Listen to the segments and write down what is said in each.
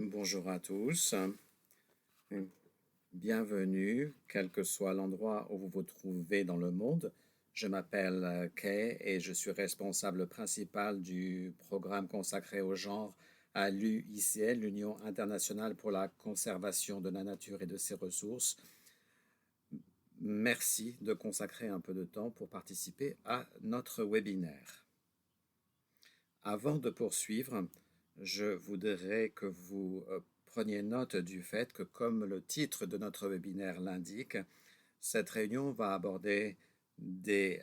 Bonjour à tous, bienvenue, quel que soit l'endroit où vous vous trouvez dans le monde. Je m'appelle Kay et je suis responsable principal du programme consacré au genre à l'UICN, l'Union internationale pour la conservation de la nature et de ses ressources. Merci de consacrer un peu de temps pour participer à notre webinaire. Avant de poursuivre, je voudrais que vous preniez note du fait que, comme le titre de notre webinaire l'indique, cette réunion va aborder des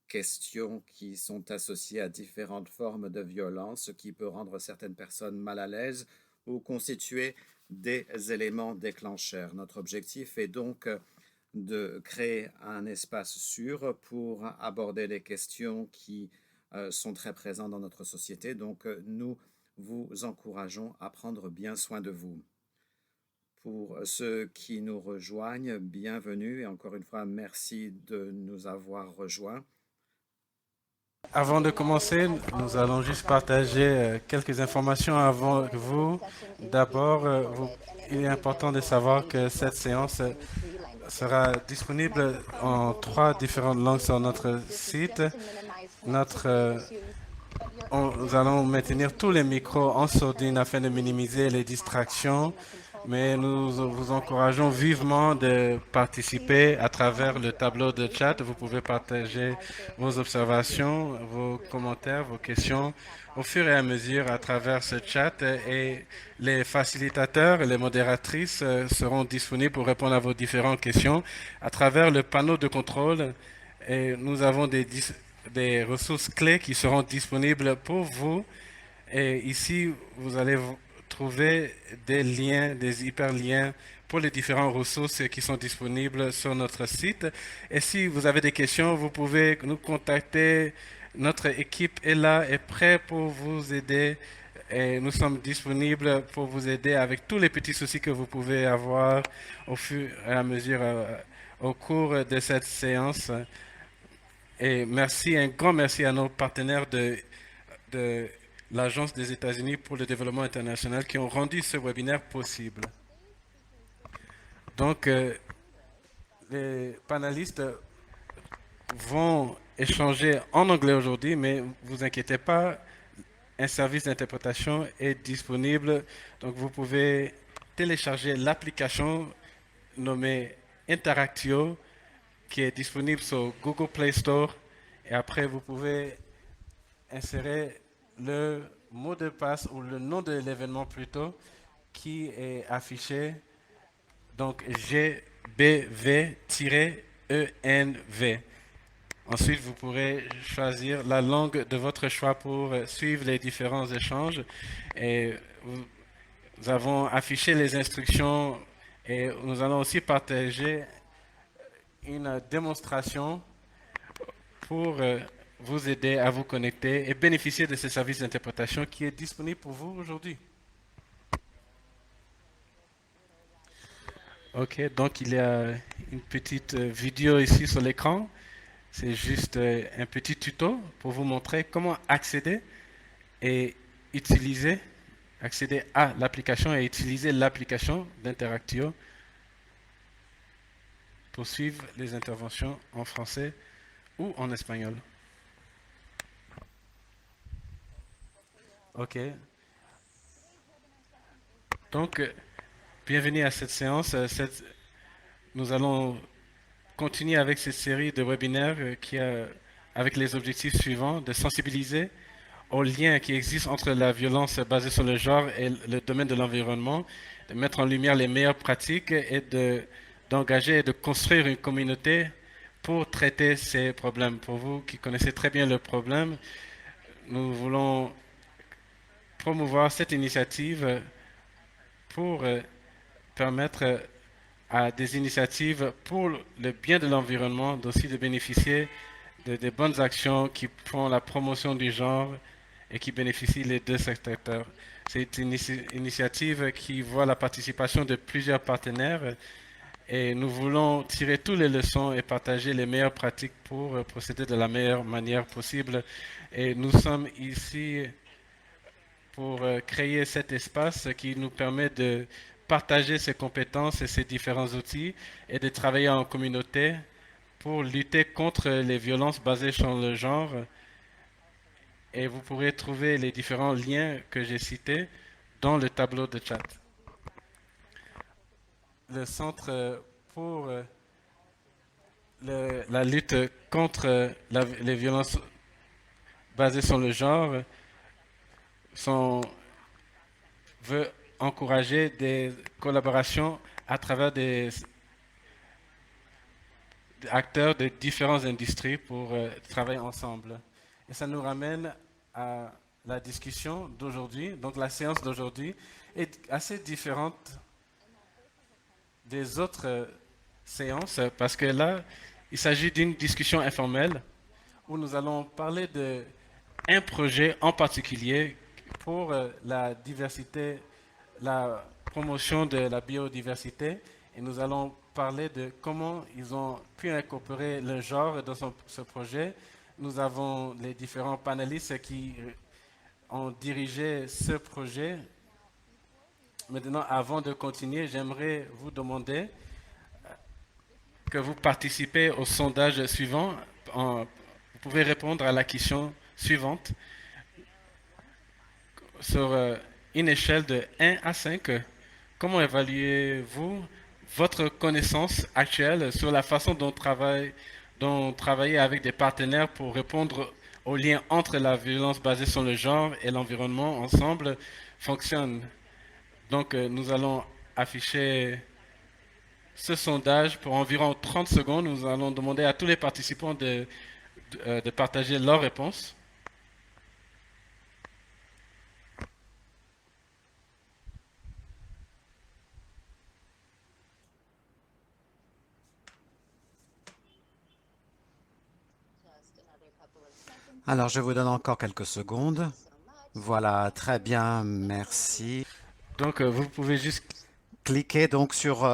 questions qui sont associées à différentes formes de violence, ce qui peut rendre certaines personnes mal à l'aise ou constituer des éléments déclencheurs. Notre objectif est donc de créer un espace sûr pour aborder les questions qui sont très présentes dans notre société. Donc, nous vous encourageons à prendre bien soin de vous. Pour ceux qui nous rejoignent, bienvenue et encore une fois, merci de nous avoir rejoints. Avant de commencer, nous allons juste partager quelques informations avant vous. D'abord, il est important de savoir que cette séance sera disponible en 3 différentes langues sur notre site. Nous allons maintenir tous les micros en sourdine afin de minimiser les distractions, mais nous vous encourageons vivement de participer à travers le tableau de chat. Vous pouvez partager vos observations, vos commentaires, vos questions au fur et à mesure à travers ce chat et les facilitateurs et les modératrices seront disponibles pour répondre à vos différentes questions à travers le panneau de contrôle. Et nous avons des ressources clés qui seront disponibles pour vous. Et ici, vous allez trouver des liens, des hyperliens pour les différentes ressources qui sont disponibles sur notre site. Et si vous avez des questions, vous pouvez nous contacter. Notre équipe est là, est prête pour vous aider. Et nous sommes disponibles pour vous aider avec tous les petits soucis que vous pouvez avoir au fur et à mesure au cours de cette séance. Et merci, un grand merci à nos partenaires de l'Agence des États-Unis pour le développement international qui ont rendu ce webinaire possible. Donc, les panélistes vont échanger en anglais aujourd'hui, mais vous inquiétez pas, un service d'interprétation est disponible. Donc, vous pouvez télécharger l'application nommée Interactio qui est disponible sur Google Play Store. Et après, vous pouvez insérer le mot de passe ou le nom de l'événement plutôt qui est affiché. Donc GBV-ENV. Ensuite, vous pourrez choisir la langue de votre choix pour suivre les différents échanges. Et nous avons affiché les instructions et nous allons aussi partager une démonstration pour vous aider à vous connecter et bénéficier de ce service d'interprétation qui est disponible pour vous aujourd'hui. Ok, donc il y a une petite vidéo ici sur l'écran. C'est juste un petit tuto pour vous montrer comment accéder et utiliser, accéder à l'application et utiliser l'application d'Interactio pour suivre les interventions en français ou en espagnol. Ok. Donc, bienvenue à cette séance. Nous allons continuer avec cette série de webinaires avec les objectifs suivants, de sensibiliser aux liens qui existent entre la violence basée sur le genre et le domaine de l'environnement, de mettre en lumière les meilleures pratiques et d'engager et de construire une communauté pour traiter ces problèmes. Pour vous qui connaissez très bien le problème, nous voulons promouvoir cette initiative pour permettre à des initiatives pour le bien de l'environnement, d'aussi de bénéficier de bonnes actions qui font la promotion du genre et qui bénéficient les deux secteurs. C'est une initiative qui voit la participation de plusieurs partenaires et nous voulons tirer toutes les leçons et partager les meilleures pratiques pour procéder de la meilleure manière possible. Et nous sommes ici pour créer cet espace qui nous permet de partager ses compétences et ses différents outils et de travailler en communauté pour lutter contre les violences basées sur le genre. Et vous pourrez trouver les différents liens que j'ai cités dans le tableau de chat. Le Centre pour la lutte contre les violences basées sur le genre veut encourager des collaborations à travers des acteurs de différentes industries pour travailler ensemble. Et ça nous ramène à la discussion d'aujourd'hui. Donc la séance d'aujourd'hui est assez différente des autres séances parce que là, il s'agit d'une discussion informelle où nous allons parler d'un projet en particulier pour la diversité, la promotion de la biodiversité, et nous allons parler de comment ils ont pu incorporer le genre dans ce projet. Nous avons les différents panélistes qui ont dirigé ce projet. Maintenant, avant de continuer, j'aimerais vous demander que vous participez au sondage suivant. Vous pouvez répondre à la question suivante. Sur une échelle de 1 à 5, comment évaluez-vous votre connaissance actuelle sur la façon dont travailler avec des partenaires pour répondre aux liens entre la violence basée sur le genre et l'environnement ensemble fonctionne? Donc, nous allons afficher ce sondage pour environ 30 secondes. Nous allons demander à tous les participants de partager leurs réponses. Alors, je vous donne encore quelques secondes. Voilà, très bien, merci. Donc, vous pouvez juste Cliquez donc sur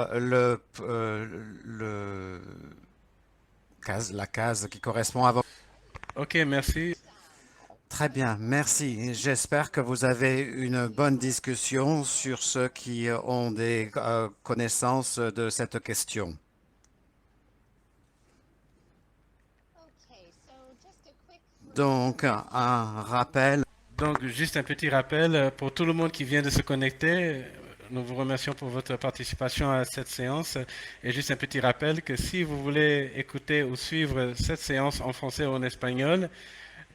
la case qui correspond à votre... OK, merci. Très bien, merci. J'espère que vous avez une bonne discussion sur ceux qui ont des connaissances de cette question. Donc, un rappel. Donc, juste un petit rappel pour tout le monde qui vient de se connecter. Nous vous remercions pour votre participation à cette séance. Et juste un petit rappel que si vous voulez écouter ou suivre cette séance en français ou en espagnol,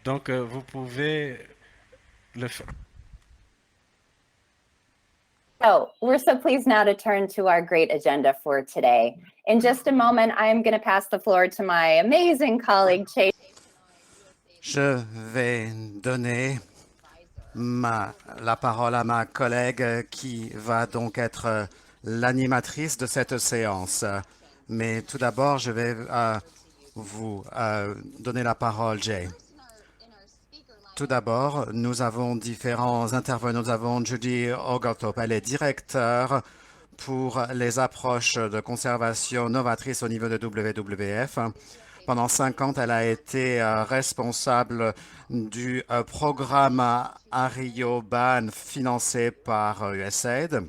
donc vous pouvez le faire. So we're so pleased now to turn to our great agenda for today. In just a moment, I am going to pass the floor to my amazing colleague, Chase. Je vais donner la parole à ma collègue qui va donc être l'animatrice de cette séance. Mais tout d'abord, je vais vous donner la parole, Jay. Tout d'abord, nous avons différents intervenants. Nous avons Judy Oglethorpe, elle est directeur pour les approches de conservation novatrices au niveau de WWF. Pendant 5 ans, elle a été responsable du programme ArioBan financé par USAID.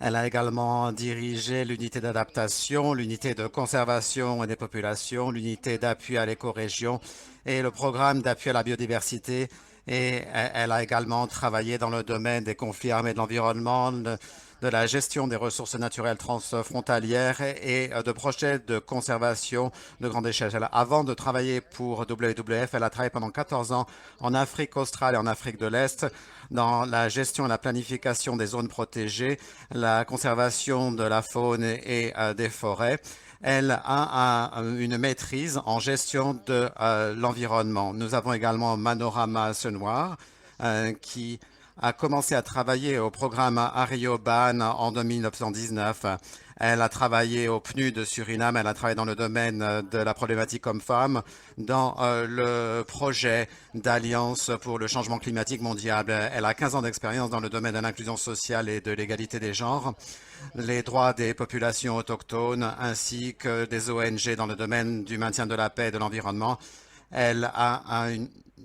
Elle a également dirigé l'unité d'adaptation, l'unité de conservation des populations, l'unité d'appui à l'écorégion et le programme d'appui à la biodiversité. Et elle a également travaillé dans le domaine des conflits armés de l'environnement, de la gestion des ressources naturelles transfrontalières et de projets de conservation de grande échelle. Avant de travailler pour WWF, elle a travaillé pendant 14 ans en Afrique australe et en Afrique de l'Est dans la gestion et la planification des zones protégées, la conservation de la faune et des forêts. Elle a une maîtrise en gestion de l'environnement. Nous avons également Manorama Senoir qui a commencé à travailler au programme ArioBan en 1919. Elle a travaillé au PNUD de Suriname, elle a travaillé dans le domaine de la problématique homme-femme, dans le projet d'Alliance pour le changement climatique mondial. Elle a 15 ans d'expérience dans le domaine de l'inclusion sociale et de l'égalité des genres, les droits des populations autochtones, ainsi que des ONG dans le domaine du maintien de la paix et de l'environnement. Elle a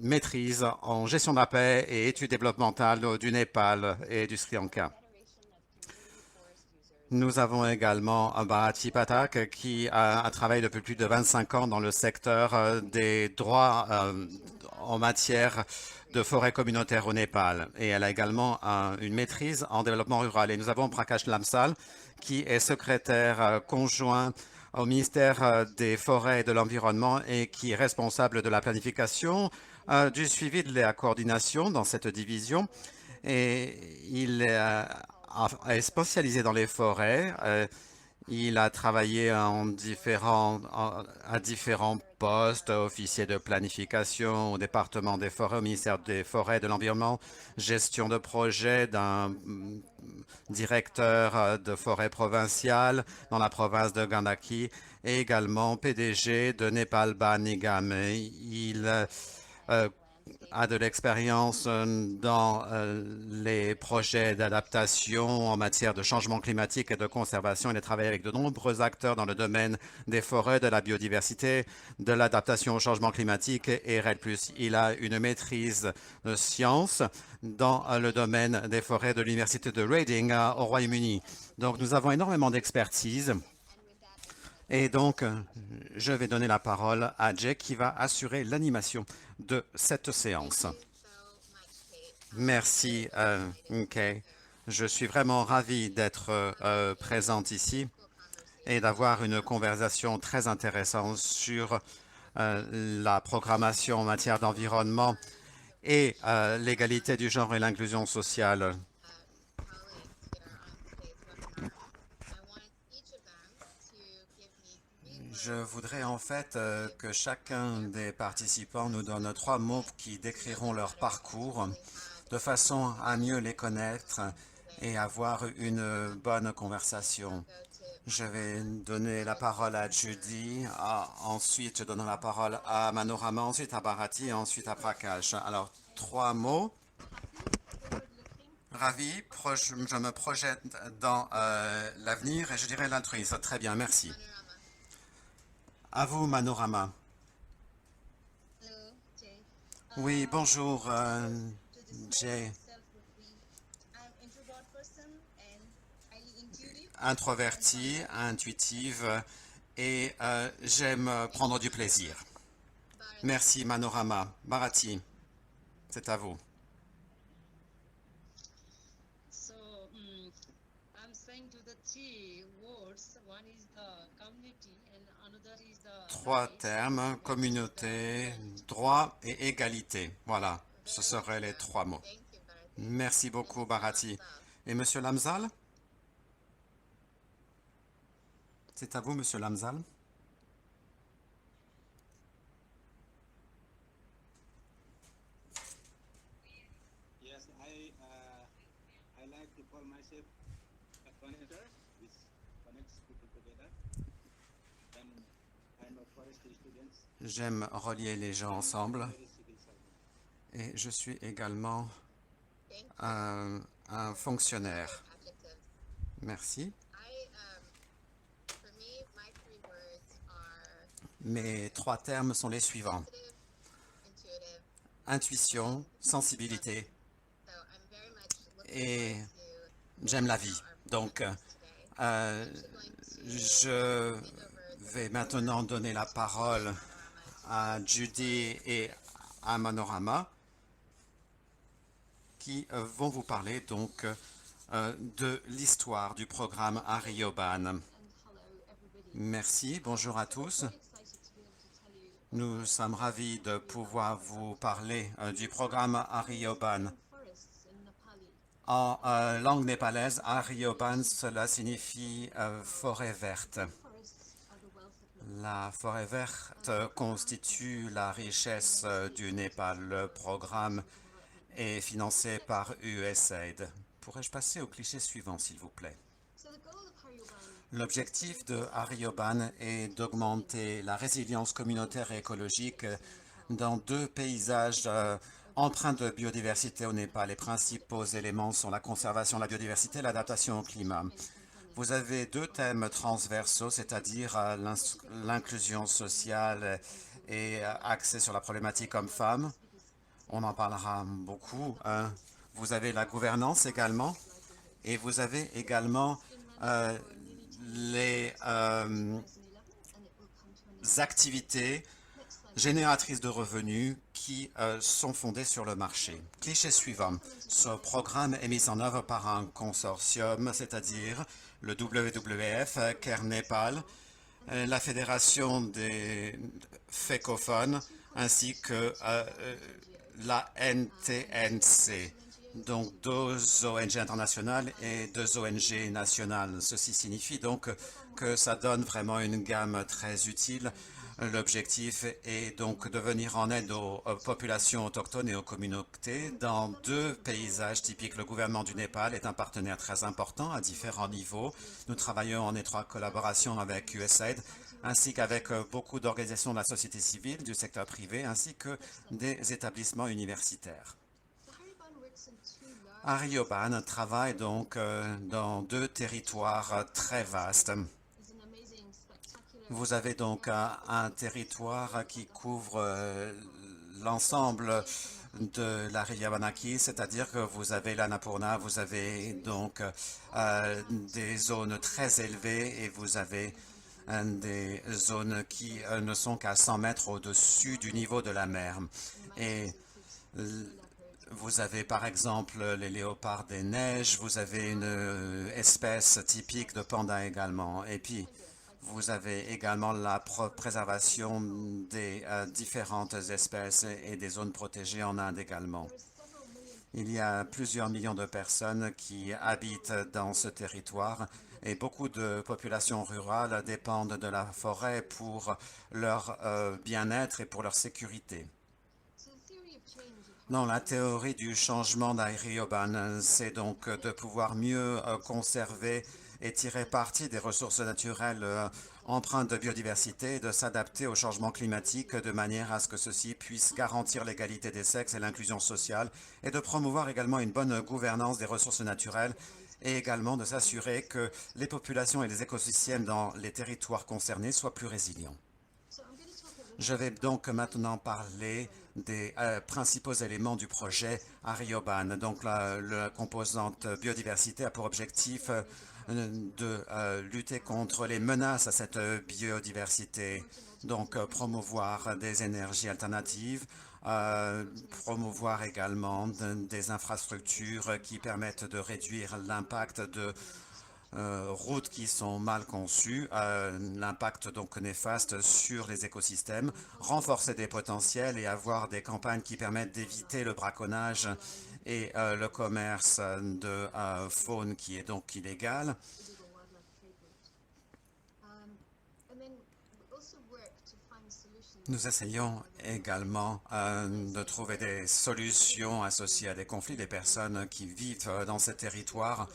maîtrise en gestion de la paix et études développementales du Népal et du Sri Lanka. Nous avons également Bharati Pathak qui a travaillé depuis plus de 25 ans dans le secteur des droits en matière de forêt communautaire au Népal. Et elle a également une maîtrise en développement rural. Et nous avons Prakash Lamsal qui est secrétaire conjoint au ministère des Forêts et de l'Environnement et qui est responsable de la planification, du suivi de la coordination dans cette division. Et il est spécialisé dans les forêts. Il a travaillé à différents postes, officier de planification au département des forêts, au ministère des Forêts et de l'Environnement, gestion de projet d'un directeur de forêt provinciale dans la province de Gandaki et également PDG de Nepal Ban Nigam. Il a de l'expérience dans les projets d'adaptation en matière de changement climatique et de conservation. Il a travaillé avec de nombreux acteurs dans le domaine des forêts, de la biodiversité, de l'adaptation au changement climatique et REDD+. Il a une maîtrise de sciences dans le domaine des forêts de l'Université de Reading au Royaume-Uni. Donc, nous avons énormément d'expertise. Et donc, je vais donner la parole à Jay qui va assurer l'animation de cette séance. Merci, Nkei. Je suis vraiment ravi d'être présente ici et d'avoir une conversation très intéressante sur la programmation en matière d'environnement et l'égalité du genre et l'inclusion sociale. Je voudrais en fait que chacun des participants nous donne 3 mots qui décriront leur parcours de façon à mieux les connaître et avoir une bonne conversation. Je vais donner la parole à Judy, ensuite je donne la parole à Manorama, ensuite à Bharati et ensuite à Prakash. Alors, 3 mots. Ravi, je me projette dans l'avenir et je dirais l'altruisme. Très bien, merci. À vous, Manorama. Oui, bonjour, Jay. Introvertie, intuitive et j'aime prendre du plaisir. Merci, Manorama. Bharati, c'est à vous. Trois termes, communauté, droit et égalité. Voilà, ce seraient les 3 mots. Merci beaucoup, Bharati. Et Monsieur Lamsal? C'est à vous, Monsieur Lamsal. Yes, I like to call myself a connector, which connects people together. Then I'm a forestry student. J'aime relier les gens ensemble et je suis également un fonctionnaire. Merci. Mes 3 termes sont les suivants. Intuition, sensibilité et j'aime la vie. Donc, je vais maintenant donner la parole à Judy et à Manorama qui vont vous parler donc de l'histoire du programme Arioban. Merci, bonjour à tous. Nous sommes ravis de pouvoir vous parler du programme Arioban. En langue népalaise, Arioban, cela signifie forêt verte. La forêt verte constitue la richesse du Népal. Le programme est financé par USAID. Pourrais-je passer au cliché suivant, s'il vous plaît? L'objectif de Arioban est d'augmenter la résilience communautaire et écologique dans 2 paysages empreints de biodiversité au Népal. Les principaux éléments sont la conservation de la biodiversité et l'adaptation au climat. Vous avez 2 thèmes transversaux, c'est-à-dire l'inclusion sociale et axée sur la problématique homme-femme, On en parlera beaucoup. Vous avez la gouvernance également et vous avez également les activités génératrices de revenus qui sont fondées sur le marché. Cliché suivant. Ce programme est mis en œuvre par un consortium, c'est-à-dire le WWF, CARE Népal, la Fédération des fécophones, ainsi que la NTNC. Donc, 2 ONG internationales et 2 ONG nationales. Ceci signifie donc que ça donne vraiment une gamme très utile. L'objectif est donc de venir en aide aux populations autochtones et aux communautés dans 2 paysages typiques. Le gouvernement du Népal est un partenaire très important à différents niveaux. Nous travaillons en étroite collaboration avec USAID ainsi qu'avec beaucoup d'organisations de la société civile, du secteur privé, ainsi que des établissements universitaires. Arioban travaille donc dans 2 territoires très vastes. Vous avez donc un territoire qui couvre l'ensemble de la rivière Banaki, c'est-à-dire que vous avez l'Annapurna, vous avez donc des zones très élevées et vous avez des zones qui ne sont qu'à 100 mètres au-dessus du niveau de la mer. Et vous avez par exemple les léopards des neiges, vous avez une espèce typique de panda également. Et puis, vous avez également la préservation des différentes espèces et des zones protégées en Inde également. Il y a plusieurs millions de personnes qui habitent dans ce territoire et beaucoup de populations rurales dépendent de la forêt pour leur bien-être et pour leur sécurité. Non, la théorie du changement d'Arioban, c'est donc de pouvoir mieux conserver et tirer parti des ressources naturelles empreintes de biodiversité et de s'adapter au changement climatique de manière à ce que ceci puisse garantir l'égalité des sexes et l'inclusion sociale et de promouvoir également une bonne gouvernance des ressources naturelles et également de s'assurer que les populations et les écosystèmes dans les territoires concernés soient plus résilients. Je vais donc maintenant parler des principaux éléments du projet Arioban. Donc la composante biodiversité a pour objectif de lutter contre les menaces à cette biodiversité, donc promouvoir des énergies alternatives, promouvoir également des infrastructures qui permettent de réduire l'impact de routes qui sont mal conçues, l'impact donc néfaste sur les écosystèmes, renforcer des potentiels et avoir des campagnes qui permettent d'éviter le braconnage et le commerce de faune qui est donc illégal. Nous essayons également de trouver des solutions associées à des conflits. Les personnes qui vivent dans ces territoires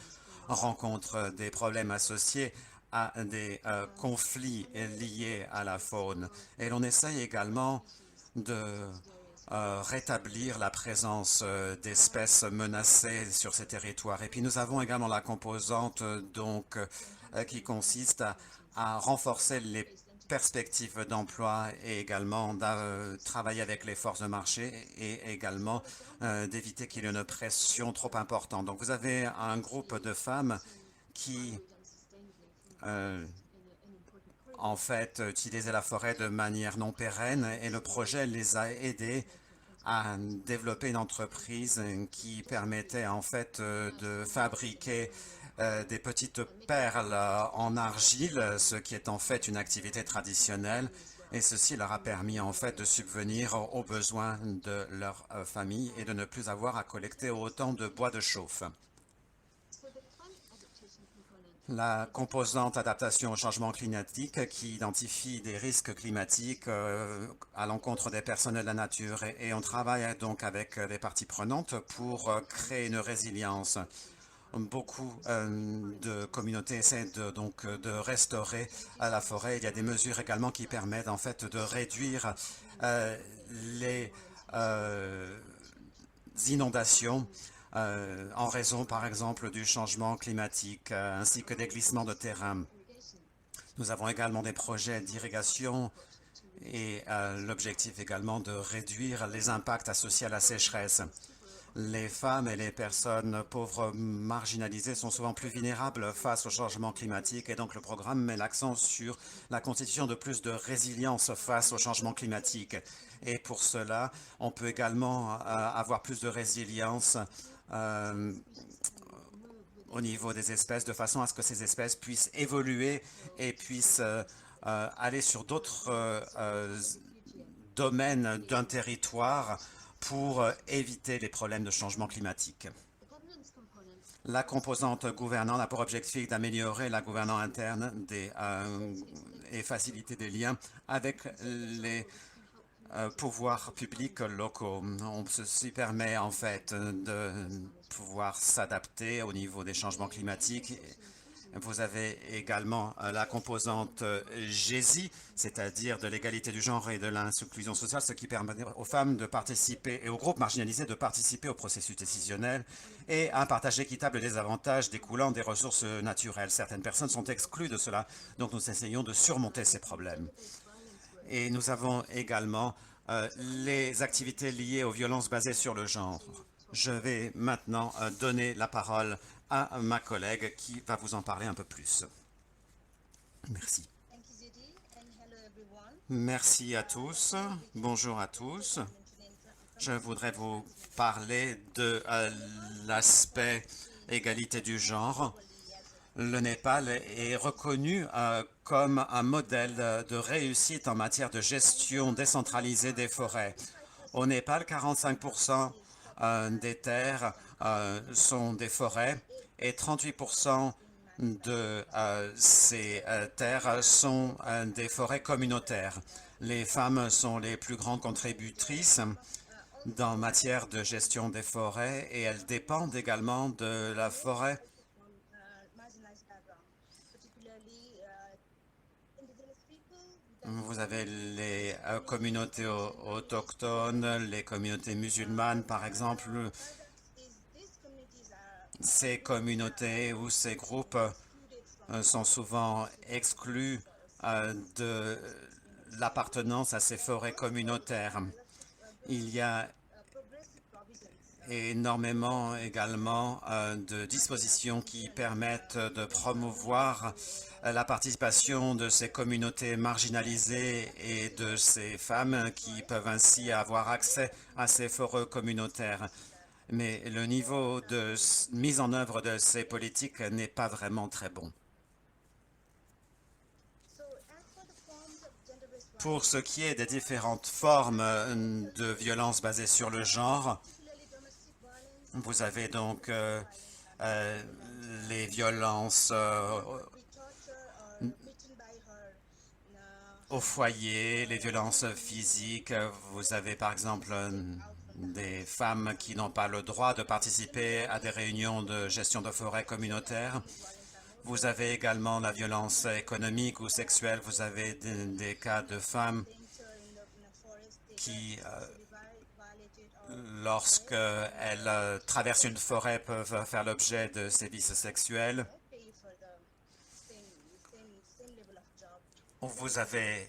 rencontrent des problèmes associés à des conflits liés à la faune. Et l'on essaye également de rétablir la présence d'espèces menacées sur ces territoires. Et puis nous avons également la composante donc qui consiste à renforcer les perspectives d'emploi et également de travailler avec les forces de marché et également d'éviter qu'il y ait une pression trop importante. Donc vous avez un groupe de femmes qui en fait utilisaient la forêt de manière non pérenne et le projet les a aidés à développer une entreprise qui permettait en fait de fabriquer des petites perles en argile, ce qui est en fait une activité traditionnelle. Et ceci leur a permis en fait de subvenir aux besoins de leur famille et de ne plus avoir à collecter autant de bois de chauffe. La composante adaptation au changement climatique qui identifie des risques climatiques à l'encontre des personnes et de la nature. Et on travaille donc avec les parties prenantes pour créer une résilience. Beaucoup de communautés essaient de restaurer la forêt. Il y a des mesures également qui permettent en fait de réduire les inondations en raison par exemple du changement climatique ainsi que des glissements de terrain. Nous avons également des projets d'irrigation et l'objectif également de réduire les impacts associés à la sécheresse. Les femmes et les personnes pauvres marginalisées sont souvent plus vulnérables face au changement climatique et donc le programme met l'accent sur la constitution de plus de résilience face au changement climatique. Et pour cela, on peut également avoir plus de résilience au niveau des espèces de façon à ce que ces espèces puissent évoluer et puissent aller sur d'autres domaines d'un territoire pour éviter les problèmes de changement climatique. La composante gouvernante a pour objectif d'améliorer la gouvernance interne et faciliter des liens avec les pouvoirs publics locaux. Ceci permet en fait de pouvoir s'adapter au niveau des changements climatiques. Vous avez également la composante GESI, c'est-à-dire de l'égalité du genre et de l'inclusion sociale, ce qui permet aux femmes de participer et aux groupes marginalisés de participer au processus décisionnel et un partage équitable des avantages découlant des ressources naturelles. Certaines personnes sont exclues de cela, donc nous essayons de surmonter ces problèmes. Et nous avons également les activités liées aux violences basées sur le genre. Je vais maintenant donner la parole à ma collègue qui va vous en parler un peu plus. Merci. Merci à tous. Bonjour à tous. Je voudrais vous parler de l'aspect égalité du genre. Le Népal est reconnu comme un modèle de réussite en matière de gestion décentralisée des forêts. Au Népal, 45% des terres sont des forêts et 38% de ces terres sont des forêts communautaires. Les femmes sont les plus grandes contributrices en matière de gestion des forêts et elles dépendent également de la forêt. Vous avez les communautés autochtones, les communautés musulmanes, par exemple. Ces communautés ou ces groupes sont souvent exclus de l'appartenance à ces forêts communautaires. Il y a énormément également de dispositions qui permettent de promouvoir la participation de ces communautés marginalisées et de ces femmes qui peuvent ainsi avoir accès à ces forêts communautaires. Mais le niveau de mise en œuvre de ces politiques n'est pas vraiment très bon. Pour ce qui est des différentes formes de violence basées sur le genre, vous avez donc les violences au foyer, les violences physiques. Vous avez par exemple des femmes qui n'ont pas le droit de participer à des réunions de gestion de forêt communautaire. Vous avez également la violence économique ou sexuelle. Vous avez des cas de femmes qui, lorsqu'elles traversent une forêt, peuvent faire l'objet de sévices sexuels. Vous avez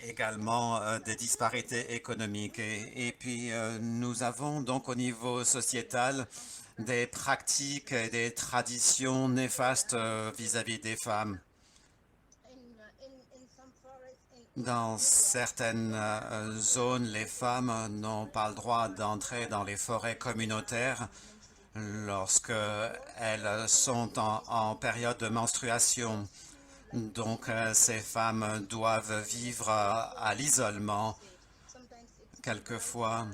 également des disparités économiques. Et puis, nous avons donc au niveau sociétal des pratiques et des traditions néfastes vis-à-vis des femmes. Dans certaines zones, les femmes n'ont pas le droit d'entrer dans les forêts communautaires lorsqu'elles sont en période de menstruation. Donc, ces femmes doivent vivre à l'isolement. Quelquefois,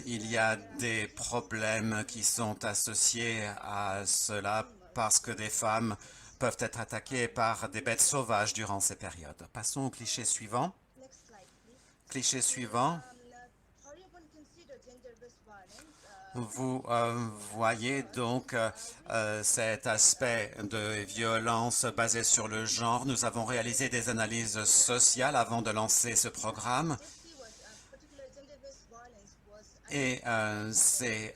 il y a des problèmes qui sont associés à cela parce que des femmes peuvent être attaquées par des bêtes sauvages durant ces périodes. Passons au cliché suivant. Cliché suivant. Vous voyez donc cet aspect de violence basée sur le genre. Nous avons réalisé des analyses sociales avant de lancer ce programme. Et ces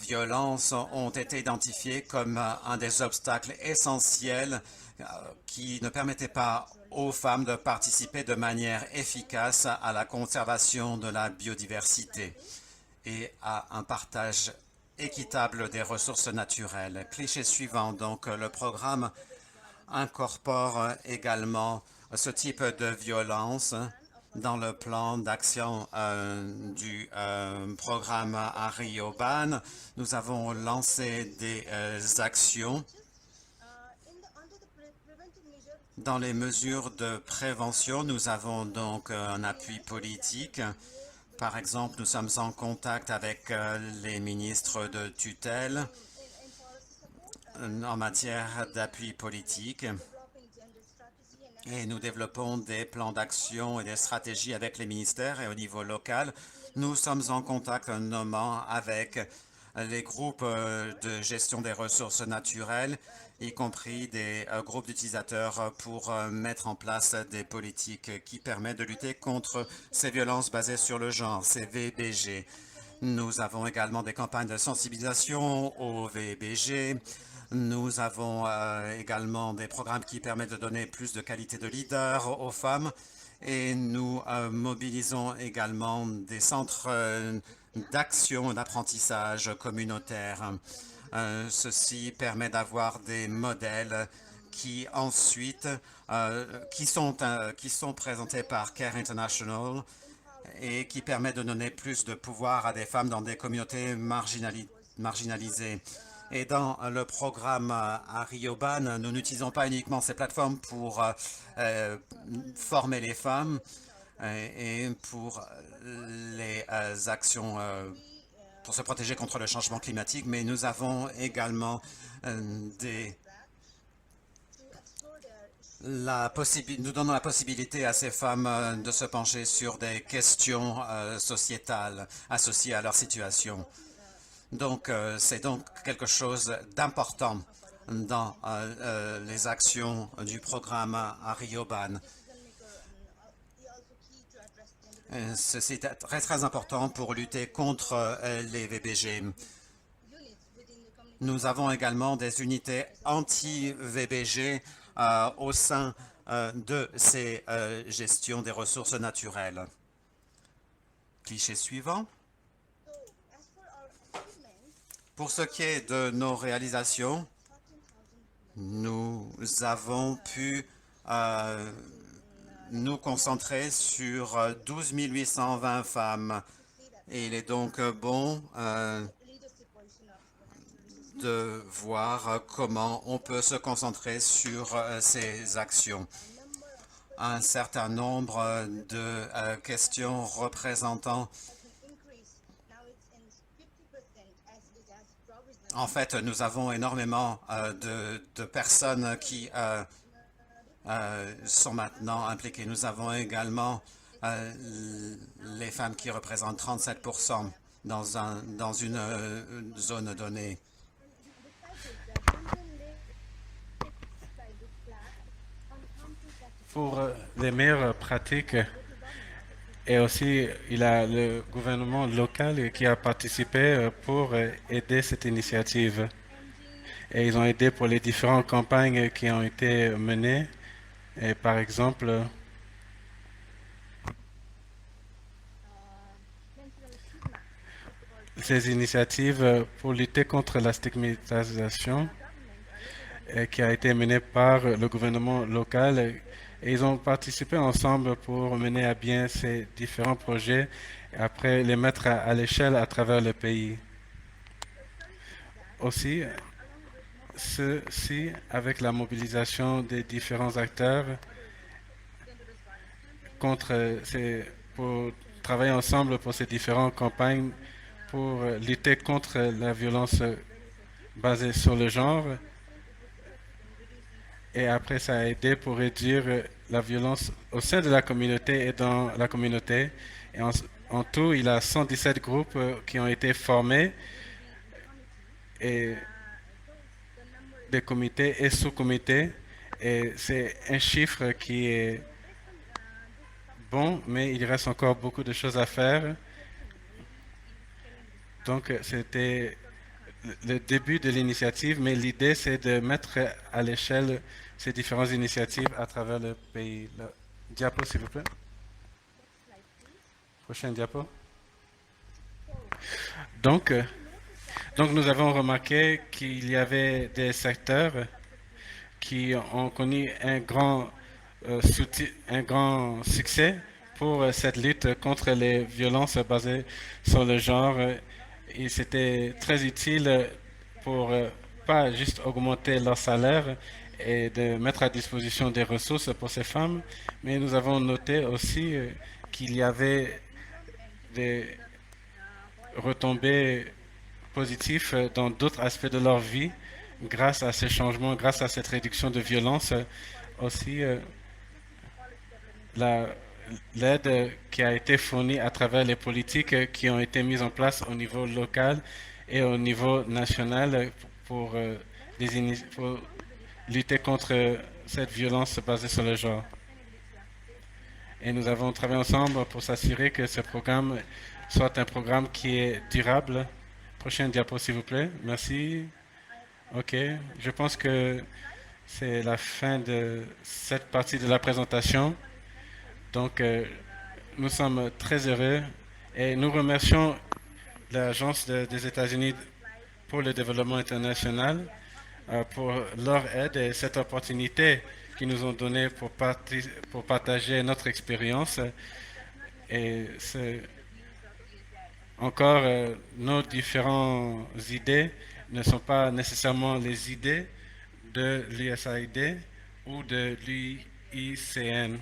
violences ont été identifiées comme un des obstacles essentiels qui ne permettaient pas aux femmes de participer de manière efficace à la conservation de la biodiversité et à un partage équitable des ressources naturelles. Cliché suivant, donc le programme incorpore également ce type de violence dans le plan d'action du programme Arioban. Nous avons lancé des actions dans les mesures de prévention. Nous avons donc un appui politique. Par exemple, nous sommes en contact avec les ministres de tutelle en matière d'appui politique et nous développons des plans d'action et des stratégies avec les ministères et au niveau local. Nous sommes en contact notamment avec les groupes de gestion des ressources naturelles, y compris des groupes d'utilisateurs pour mettre en place des politiques qui permettent de lutter contre ces violences basées sur le genre, ces VBG. Nous avons également des campagnes de sensibilisation au VBG. Nous avons également des programmes qui permettent de donner plus de qualité de leader aux femmes et nous mobilisons également des centres d'action et d'apprentissage communautaire. Ceci permet d'avoir des modèles qui ensuite qui sont présentés par Care International et qui permettent de donner plus de pouvoir à des femmes dans des communautés marginalisées. Et dans le programme Arioban, nous n'utilisons pas uniquement ces plateformes pour former les femmes et pour les actions pour se protéger contre le changement climatique, mais nous avons également nous donnons la possibilité à ces femmes de se pencher sur des questions sociétales associées à leur situation. Donc, c'est donc quelque chose d'important dans les actions du programme Arioban. Ceci est très important pour lutter contre les VBG. Nous avons également des unités anti-VBG au sein de ces gestions des ressources naturelles. Cliché suivant. Pour ce qui est de nos réalisations, nous avons pu nous concentrer sur 12 820 femmes. Et il est donc bon de voir comment on peut se concentrer sur ces actions. Un certain nombre de questions représentant. En fait, nous avons énormément de personnes qui sont maintenant impliquées. Nous avons également les femmes qui représentent 37% dans une zone donnée. Pour les meilleures pratiques, et aussi il y a le gouvernement local qui a participé pour aider cette initiative. Et ils ont aidé pour les différentes campagnes qui ont été menées. Et par exemple, ces initiatives pour lutter contre la stigmatisation qui a été menée par le gouvernement local. Et ils ont participé ensemble pour mener à bien ces différents projets et après les mettre à l'échelle à travers le pays. Aussi, ceci avec la mobilisation des différents acteurs pour travailler ensemble pour ces différentes campagnes pour lutter contre la violence basée sur le genre. Et après, ça a aidé pour réduire la violence au sein de la communauté et dans la communauté. Et en tout, il y a 117 groupes qui ont été formés et des comités et sous-comités. Et c'est un chiffre qui est bon, mais il reste encore beaucoup de choses à faire. Donc, c'était le début de l'initiative, mais l'idée, c'est de mettre à l'échelle ces différentes initiatives à travers le pays. Diapo, s'il vous plaît. Prochaine diapo. Donc, nous avons remarqué qu'il y avait des secteurs qui ont connu un grand succès pour cette lutte contre les violences basées sur le genre. Et c'était très utile pour pas juste augmenter leur salaire et de mettre à disposition des ressources pour ces femmes, mais nous avons noté aussi qu'il y avait des retombées positives dans d'autres aspects de leur vie grâce à ces changements, grâce à cette réduction de violence. Aussi, l'aide qui a été fournie à travers les politiques qui ont été mises en place au niveau local et au niveau national pour, pour lutter contre cette violence basée sur le genre. Et nous avons travaillé ensemble pour s'assurer que ce programme soit un programme qui est durable. Prochaine diapo, s'il vous plaît. Merci. OK. Je pense que c'est la fin de cette partie de la présentation. Donc, nous sommes très heureux et nous remercions l'Agence des États-Unis pour le développement international pour leur aide et cette opportunité qu'ils nous ont donnée pour partager notre expérience. Et encore, nos différentes idées ne sont pas nécessairement les idées de l'USAID ou de l'UICN.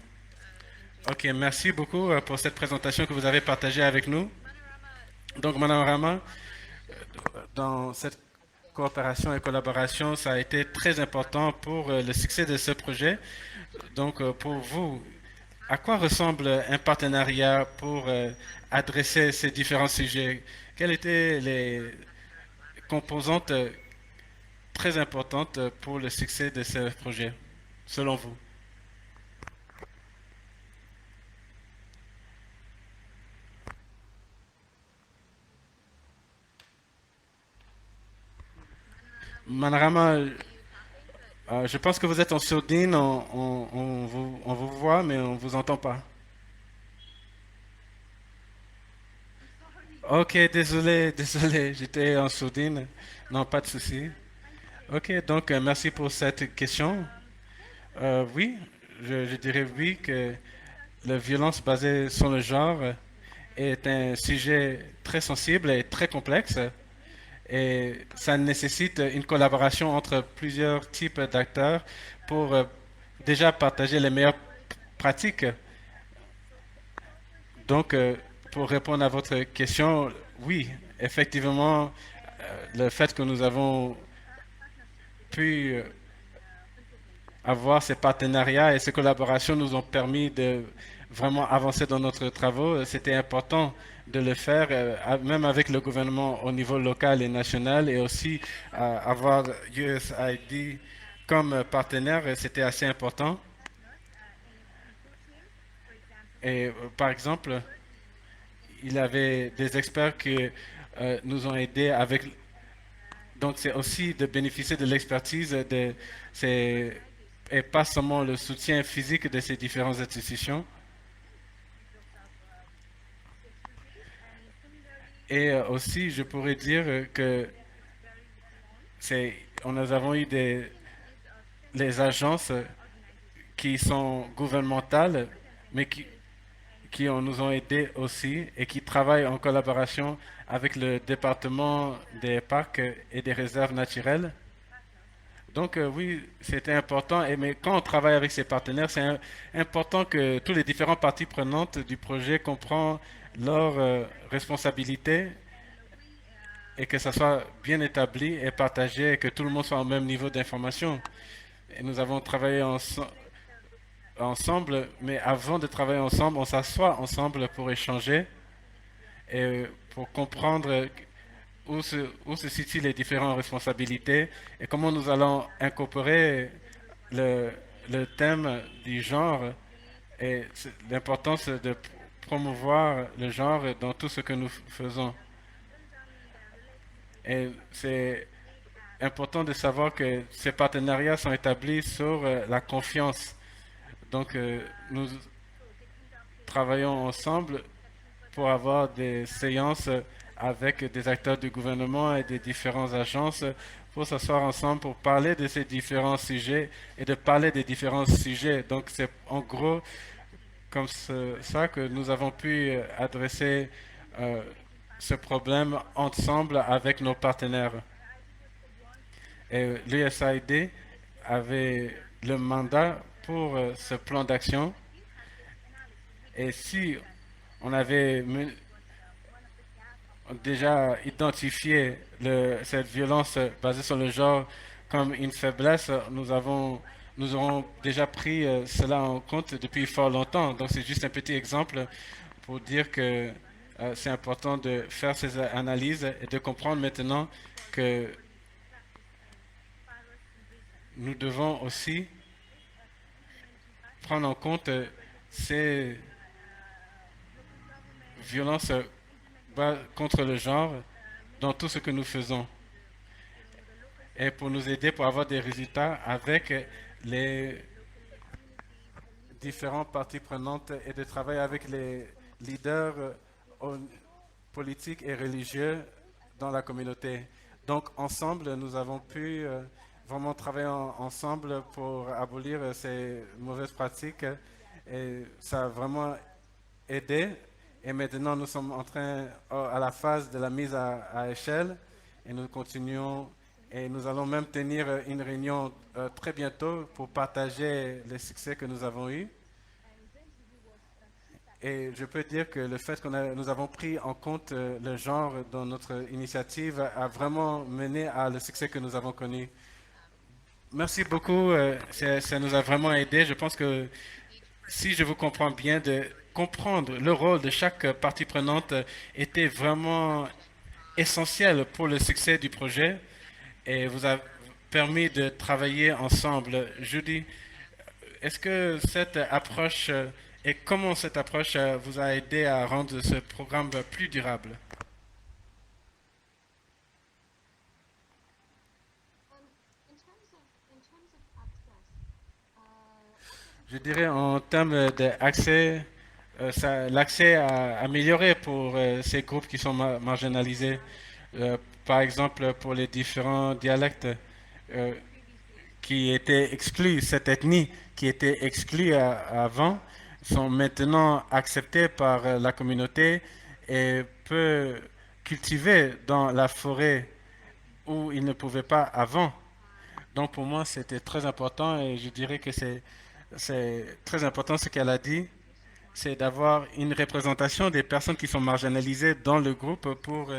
OK, merci beaucoup pour cette présentation que vous avez partagée avec nous. Donc, Madame Rama, dans cette coopération et collaboration, ça a été très important pour le succès de ce projet. Donc, pour vous, à quoi ressemble un partenariat pour adresser ces différents sujets? Quelles étaient les composantes très importantes pour le succès de ce projet, selon vous? Manarama, je pense que vous êtes en sourdine, on vous voit, mais on ne vous entend pas. Ok, désolé, j'étais en sourdine. Non, pas de souci. Ok, donc merci pour cette question. Oui, je dirais oui que la violence basée sur le genre est un sujet très sensible et très complexe. Et ça nécessite une collaboration entre plusieurs types d'acteurs pour déjà partager les meilleures pratiques. Donc, pour répondre à votre question, oui, effectivement, le fait que nous avons pu avoir ces partenariats et ces collaborations nous ont permis de vraiment avancer dans notre travaux. C'était important de le faire, même avec le gouvernement au niveau local et national, et aussi avoir USAID comme partenaire, c'était assez important. Et par exemple, il y avait des experts qui nous ont aidés avec. Donc, c'est aussi de bénéficier de l'expertise et pas seulement le soutien physique de ces différentes institutions. Et aussi, je pourrais dire que nous avons eu les agences qui sont gouvernementales, mais qui nous ont aidés aussi et qui travaillent en collaboration avec le département des parcs et des réserves naturelles. Donc oui, c'était important, mais quand on travaille avec ses partenaires, c'est important que tous les différentes parties prenantes du projet comprennent leurs responsabilités et que ça soit bien établi et partagé et que tout le monde soit au même niveau d'information. Et nous avons travaillé ensemble, mais avant de travailler ensemble, on s'assoit ensemble pour échanger et pour comprendre où se situent les différentes responsabilités et comment nous allons incorporer le thème du genre et l'importance de promouvoir le genre dans tout ce que nous faisons. Et c'est important de savoir que ces partenariats sont établis sur la confiance. Donc, nous travaillons ensemble pour avoir des séances avec des acteurs du gouvernement et des différentes agences pour s'asseoir ensemble pour parler de ces différents sujets et de parler des différents sujets. Donc, c'est en gros comme ça que nous avons pu adresser euh, ce problème ensemble avec nos partenaires. Et l'USAID avait le mandat pour ce plan d'action. Et si on avait déjà identifié cette violence basée sur le genre comme une faiblesse, nous aurons déjà pris cela en compte depuis fort longtemps. Donc c'est juste un petit exemple pour dire que c'est important de faire ces analyses et de comprendre maintenant que nous devons aussi prendre en compte ces violences contre le genre dans tout ce que nous faisons et pour nous aider pour avoir des résultats avec les différentes parties prenantes et de travailler avec les leaders politiques et religieux dans la communauté. Donc ensemble, nous avons pu vraiment travailler ensemble pour abolir ces mauvaises pratiques et ça a vraiment aidé. Et maintenant, nous sommes en train, à la phase de la mise à échelle et nous continuons et nous allons même tenir une réunion très bientôt pour partager les succès que nous avons eus. Et je peux dire que le fait que nous avons pris en compte le genre dans notre initiative a vraiment mené à le succès que nous avons connu. Merci beaucoup, ça nous a vraiment aidé. Je pense que si je vous comprends bien, de comprendre le rôle de chaque partie prenante était vraiment essentiel pour le succès du projet et vous a permis de travailler ensemble. Judy, est-ce que cette approche et comment cette approche vous a aidé à rendre ce programme plus durable? Je dirais en termes d'accès, l'accès a amélioré pour ces groupes qui sont marginalisés. Par exemple, pour les différents dialectes euh, qui étaient exclus, cette ethnie qui était exclue avant, sont maintenant acceptés par la communauté et peut cultiver dans la forêt où ils ne pouvaient pas avant. Donc pour moi, c'était très important et je dirais que c'est très important ce qu'elle a dit, c'est d'avoir une représentation des personnes qui sont marginalisées dans le groupe pour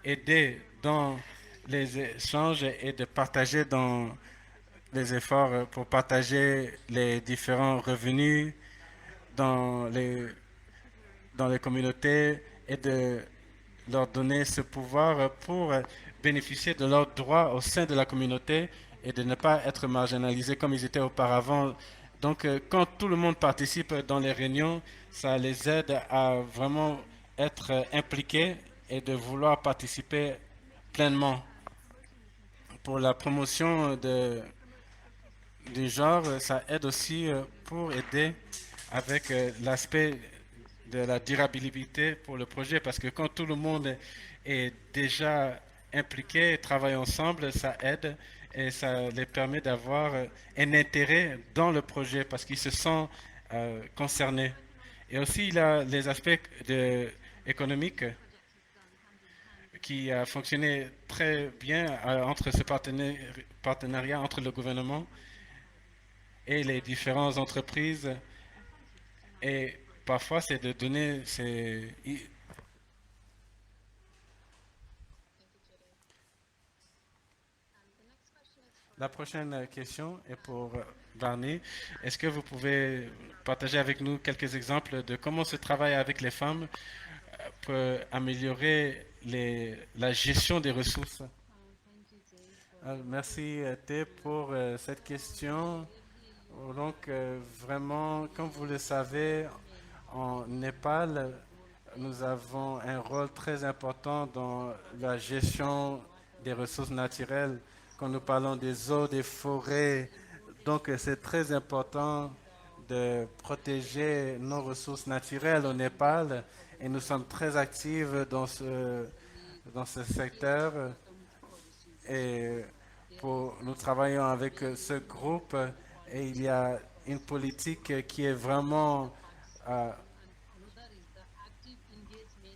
aider dans les échanges et de partager dans les efforts pour partager les différents revenus dans les communautés et de leur donner ce pouvoir pour bénéficier de leurs droits au sein de la communauté et de ne pas être marginalisés comme ils étaient auparavant. Donc, quand tout le monde participe dans les réunions, ça les aide à vraiment être impliqués et de vouloir participer pleinement. Pour la promotion du genre, ça aide aussi pour aider avec l'aspect de la durabilité pour le projet parce que quand tout le monde est déjà impliqué et travaille ensemble, ça aide et ça les permet d'avoir un intérêt dans le projet parce qu'ils se sentent concernés. Et aussi, il y a les aspects économiques qui a fonctionné très bien entre ce partenariat entre le gouvernement et les différentes entreprises. Et parfois, c'est de donner La prochaine question est pour Barney. Est-ce que vous pouvez partager avec nous quelques exemples de comment ce travail avec les femmes peut améliorer la gestion des ressources? Merci, Thé, pour cette question. Donc, vraiment, comme vous le savez, en Népal, nous avons un rôle très important dans la gestion des ressources naturelles, quand nous parlons des eaux, des forêts. Donc, c'est très important de protéger nos ressources naturelles au Népal et nous sommes très actifs dans ce secteur et nous travaillons avec ce groupe et il y a une politique qui est vraiment euh,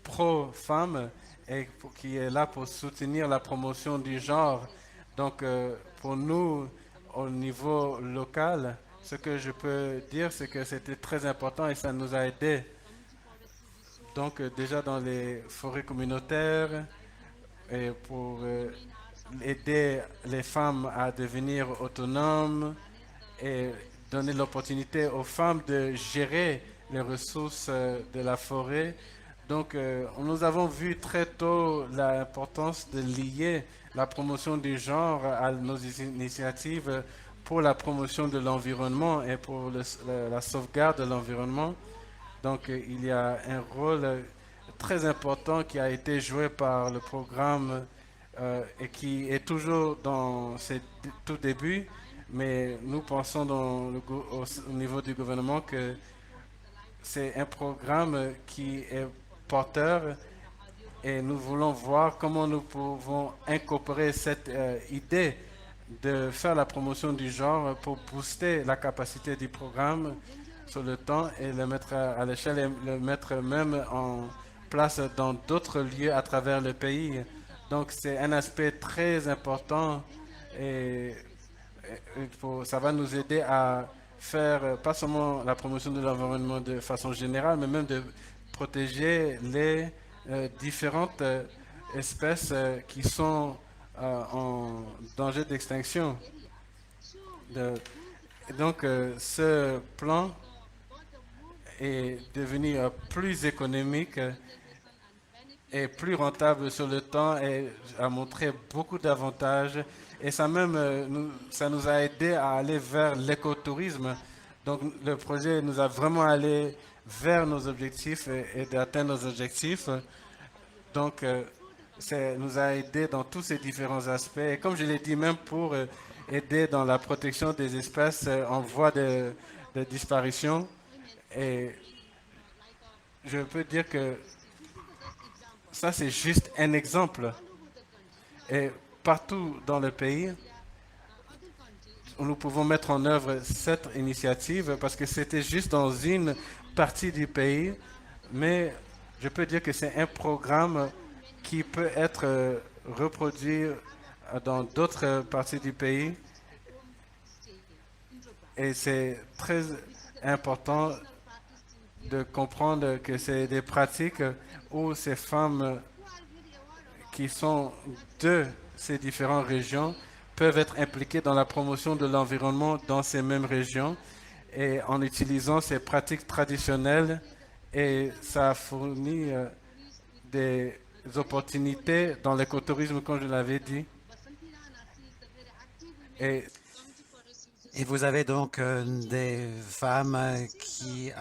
pro-femme et qui est là pour soutenir la promotion du genre. Donc, pour nous, au niveau local, ce que je peux dire, c'est que c'était très important et ça nous a aidés. Donc, déjà dans les forêts communautaires, et pour aider les femmes à devenir autonomes et donner l'opportunité aux femmes de gérer les ressources de la forêt. Donc, nous avons vu très tôt l'importance de lier la promotion du genre à nos initiatives pour la promotion de l'environnement et pour la sauvegarde de l'environnement. Donc, il y a un rôle très important qui a été joué par le programme et qui est toujours dans ses tout débuts, mais nous pensons au niveau du gouvernement que c'est un programme qui est porteur et nous voulons voir comment nous pouvons incorporer cette idée de faire la promotion du genre pour booster la capacité du programme sur le temps et le mettre à l'échelle et le mettre même en place dans d'autres lieux à travers le pays. Donc c'est un aspect très important et ça va nous aider à faire pas seulement la promotion de l'environnement de façon générale, mais même de protéger les différentes espèces qui sont en danger d'extinction. Donc, ce plan est devenu plus économique et plus rentable sur le temps et a montré beaucoup d'avantages. Et ça même, ça nous a aidé à aller vers l'écotourisme. Donc, le projet nous a vraiment allé vers nos objectifs et d'atteindre nos objectifs. Donc, ça nous a aidé dans tous ces différents aspects. Et comme je l'ai dit, même pour aider dans la protection des espèces en voie de disparition. Et je peux dire que ça, c'est juste un exemple. Et partout dans le pays, nous pouvons mettre en œuvre cette initiative parce que c'était juste dans une partie du pays, mais je peux dire que c'est un programme qui peut être reproduit dans d'autres parties du pays et c'est très important de comprendre que c'est des pratiques où ces femmes qui sont de ces différentes régions peuvent être impliquées dans la promotion de l'environnement dans ces mêmes régions et en utilisant ces pratiques traditionnelles et ça fournit des opportunités dans l'écotourisme comme je l'avais dit. Et vous avez donc des femmes qui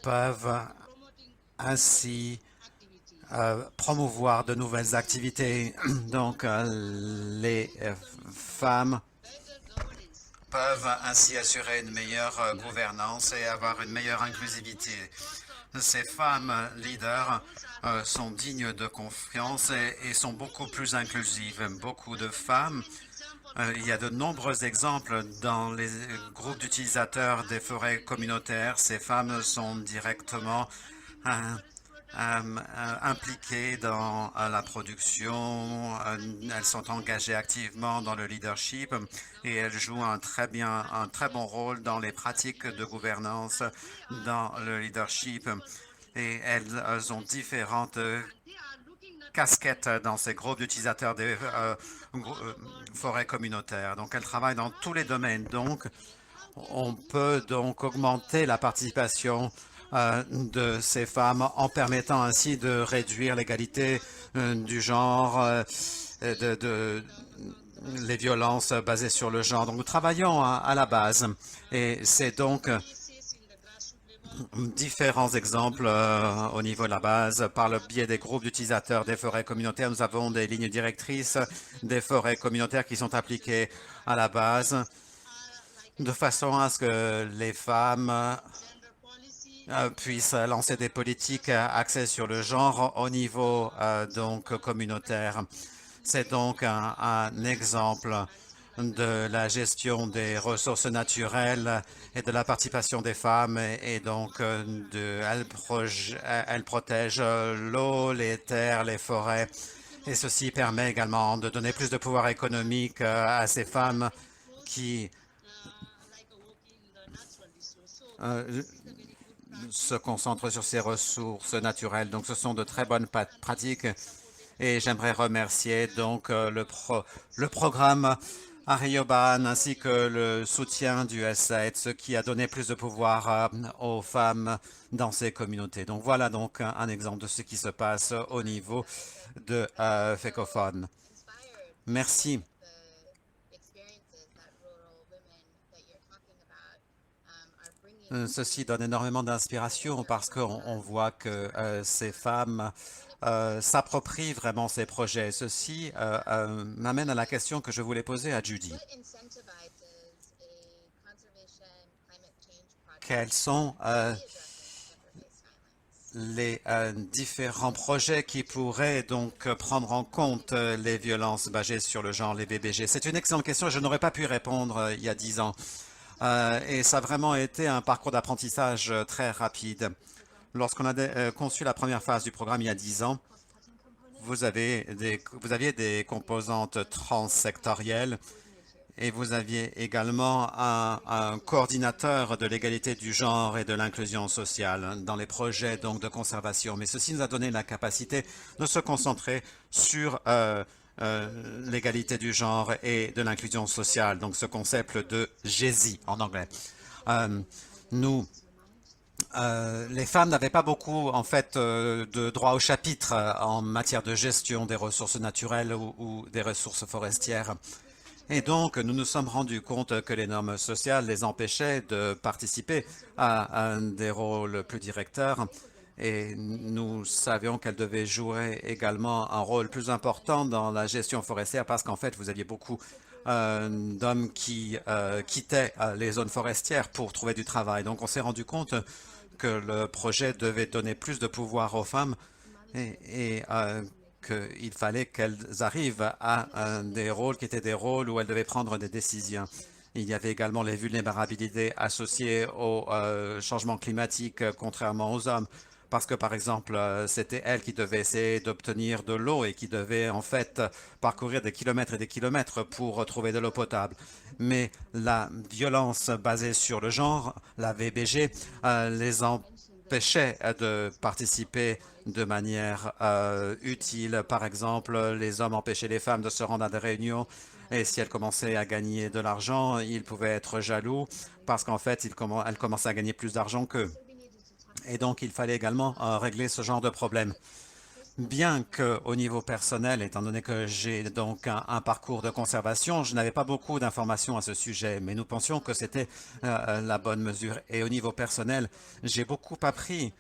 peuvent ainsi promouvoir de nouvelles activités. Donc, les femmes peuvent ainsi assurer une meilleure gouvernance et avoir une meilleure inclusivité. Ces femmes leaders sont dignes de confiance et sont beaucoup plus inclusives. Beaucoup de femmes, il y a de nombreux exemples dans les groupes d'utilisateurs des forêts communautaires. Ces femmes sont directement impliquées dans la production, elles sont engagées activement dans le leadership et elles jouent un très bon rôle dans les pratiques de gouvernance dans le leadership et elles ont différentes casquettes dans ces groupes d'utilisateurs des forêts communautaires. Donc elles travaillent dans tous les domaines. Donc on peut donc augmenter la participation de ces femmes en permettant ainsi de réduire l'égalité du genre, les violences basées sur le genre. Donc nous travaillons à la base et c'est donc différents exemples au niveau de la base. Par le biais des groupes d'utilisateurs des forêts communautaires, nous avons des lignes directrices des forêts communautaires qui sont appliquées à la base de façon à ce que les femmes puissent lancer des politiques axées sur le genre au niveau donc communautaire. C'est donc un exemple de la gestion des ressources naturelles et de la participation des femmes et donc elle protège l'eau, les terres, les forêts et ceci permet également de donner plus de pouvoir économique à ces femmes qui se concentrent sur ces ressources naturelles. Donc ce sont de très bonnes pratiques et j'aimerais remercier donc le programme Arioban ainsi que le soutien du USAID, ce qui a donné plus de pouvoir aux femmes dans ces communautés. Donc voilà donc un exemple de ce qui se passe au niveau de FECOFON. Merci. Ceci donne énormément d'inspiration parce qu'on voit que ces femmes s'approprient vraiment ces projets. Ceci m'amène à la question que je voulais poser à Judy. Quels sont les différents projets qui pourraient donc prendre en compte les violences basées sur le genre, les VBG? C'est une excellente question. Je n'aurais pas pu répondre il y a 10 ans. Et ça a vraiment été un parcours d'apprentissage très rapide. Lorsqu'on a conçu la première phase du programme il y a 10 ans, vous aviez des composantes transsectorielles et vous aviez également un coordinateur de l'égalité du genre et de l'inclusion sociale dans les projets donc de conservation. Mais ceci nous a donné la capacité de se concentrer sur l'égalité du genre et de l'inclusion sociale, donc ce concept de GESI en anglais. Les femmes n'avaient pas beaucoup en fait de droit au chapitre en matière de gestion des ressources naturelles ou des ressources forestières. Et donc, nous nous sommes rendus compte que les normes sociales les empêchaient de participer à des rôles plus directeurs. Et nous savions qu'elles devaient jouer également un rôle plus important dans la gestion forestière parce qu'en fait, vous aviez beaucoup d'hommes qui quittaient les zones forestières pour trouver du travail. Donc, on s'est rendu compte que le projet devait donner plus de pouvoir aux femmes et qu'il fallait qu'elles arrivent à des rôles qui étaient des rôles où elles devaient prendre des décisions. Il y avait également les vulnérabilités associées au changement climatique, contrairement aux hommes, parce que, par exemple, c'était elles qui devaient essayer d'obtenir de l'eau et qui devaient, en fait, parcourir des kilomètres et des kilomètres pour trouver de l'eau potable. Mais la violence basée sur le genre, la VBG, les empêchait de participer de manière utile. Par exemple, les hommes empêchaient les femmes de se rendre à des réunions et si elles commençaient à gagner de l'argent, ils pouvaient être jaloux parce qu'en fait, elles commençaient à gagner plus d'argent qu'eux. Et donc, il fallait également régler ce genre de problème. Bien qu'au niveau personnel, étant donné que j'ai donc un parcours de conservation, je n'avais pas beaucoup d'informations à ce sujet, mais nous pensions que c'était la bonne mesure. Et au niveau personnel, j'ai beaucoup appris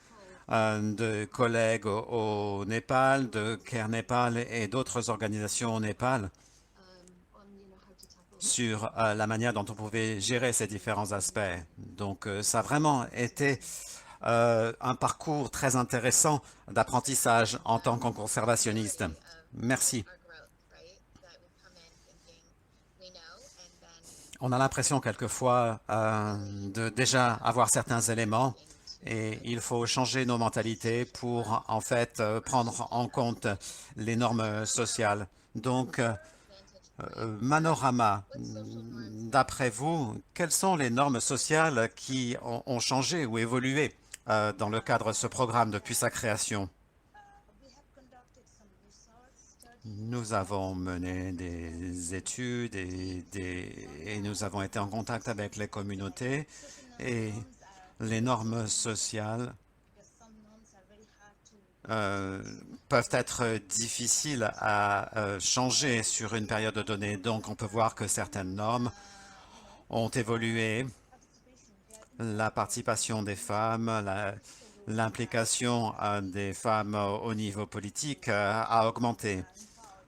de collègues au Népal, de Care Népal et d'autres organisations au Népal sur la manière dont on pouvait gérer ces différents aspects. Donc, ça a vraiment été un parcours très intéressant d'apprentissage en tant que conservationniste. Merci. On a l'impression quelquefois de déjà avoir certains éléments et il faut changer nos mentalités pour en fait prendre en compte les normes sociales. Donc, Manorama, d'après vous, quelles sont les normes sociales qui ont changé ou évolué dans le cadre de ce programme depuis sa création? Nous avons mené des études et nous avons été en contact avec les communautés et les normes sociales peuvent être difficiles à changer sur une période donnée. Donc, on peut voir que certaines normes ont évolué la participation des femmes, l'implication des femmes au niveau politique a augmenté.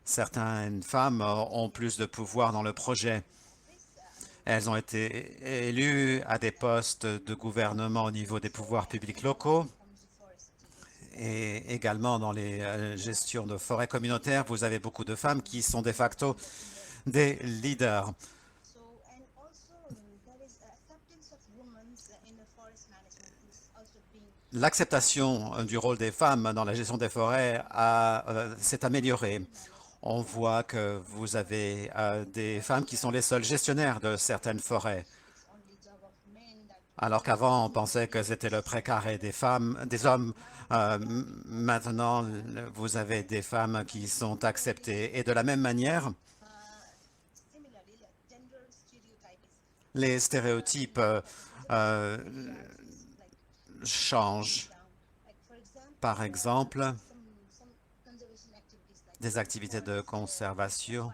Certaines femmes ont plus de pouvoir dans le projet. Elles ont été élues à des postes de gouvernement au niveau des pouvoirs publics locaux et également dans les gestions de forêts communautaires. Vous avez beaucoup de femmes qui sont de facto des leaders. L'acceptation du rôle des femmes dans la gestion des forêts s'est améliorée. On voit que vous avez des femmes qui sont les seules gestionnaires de certaines forêts. Alors qu'avant, on pensait que c'était le précaré des femmes, des hommes. Maintenant, vous avez des femmes qui sont acceptées. Et de la même manière, les stéréotypes changent. Par exemple, des activités de conservation,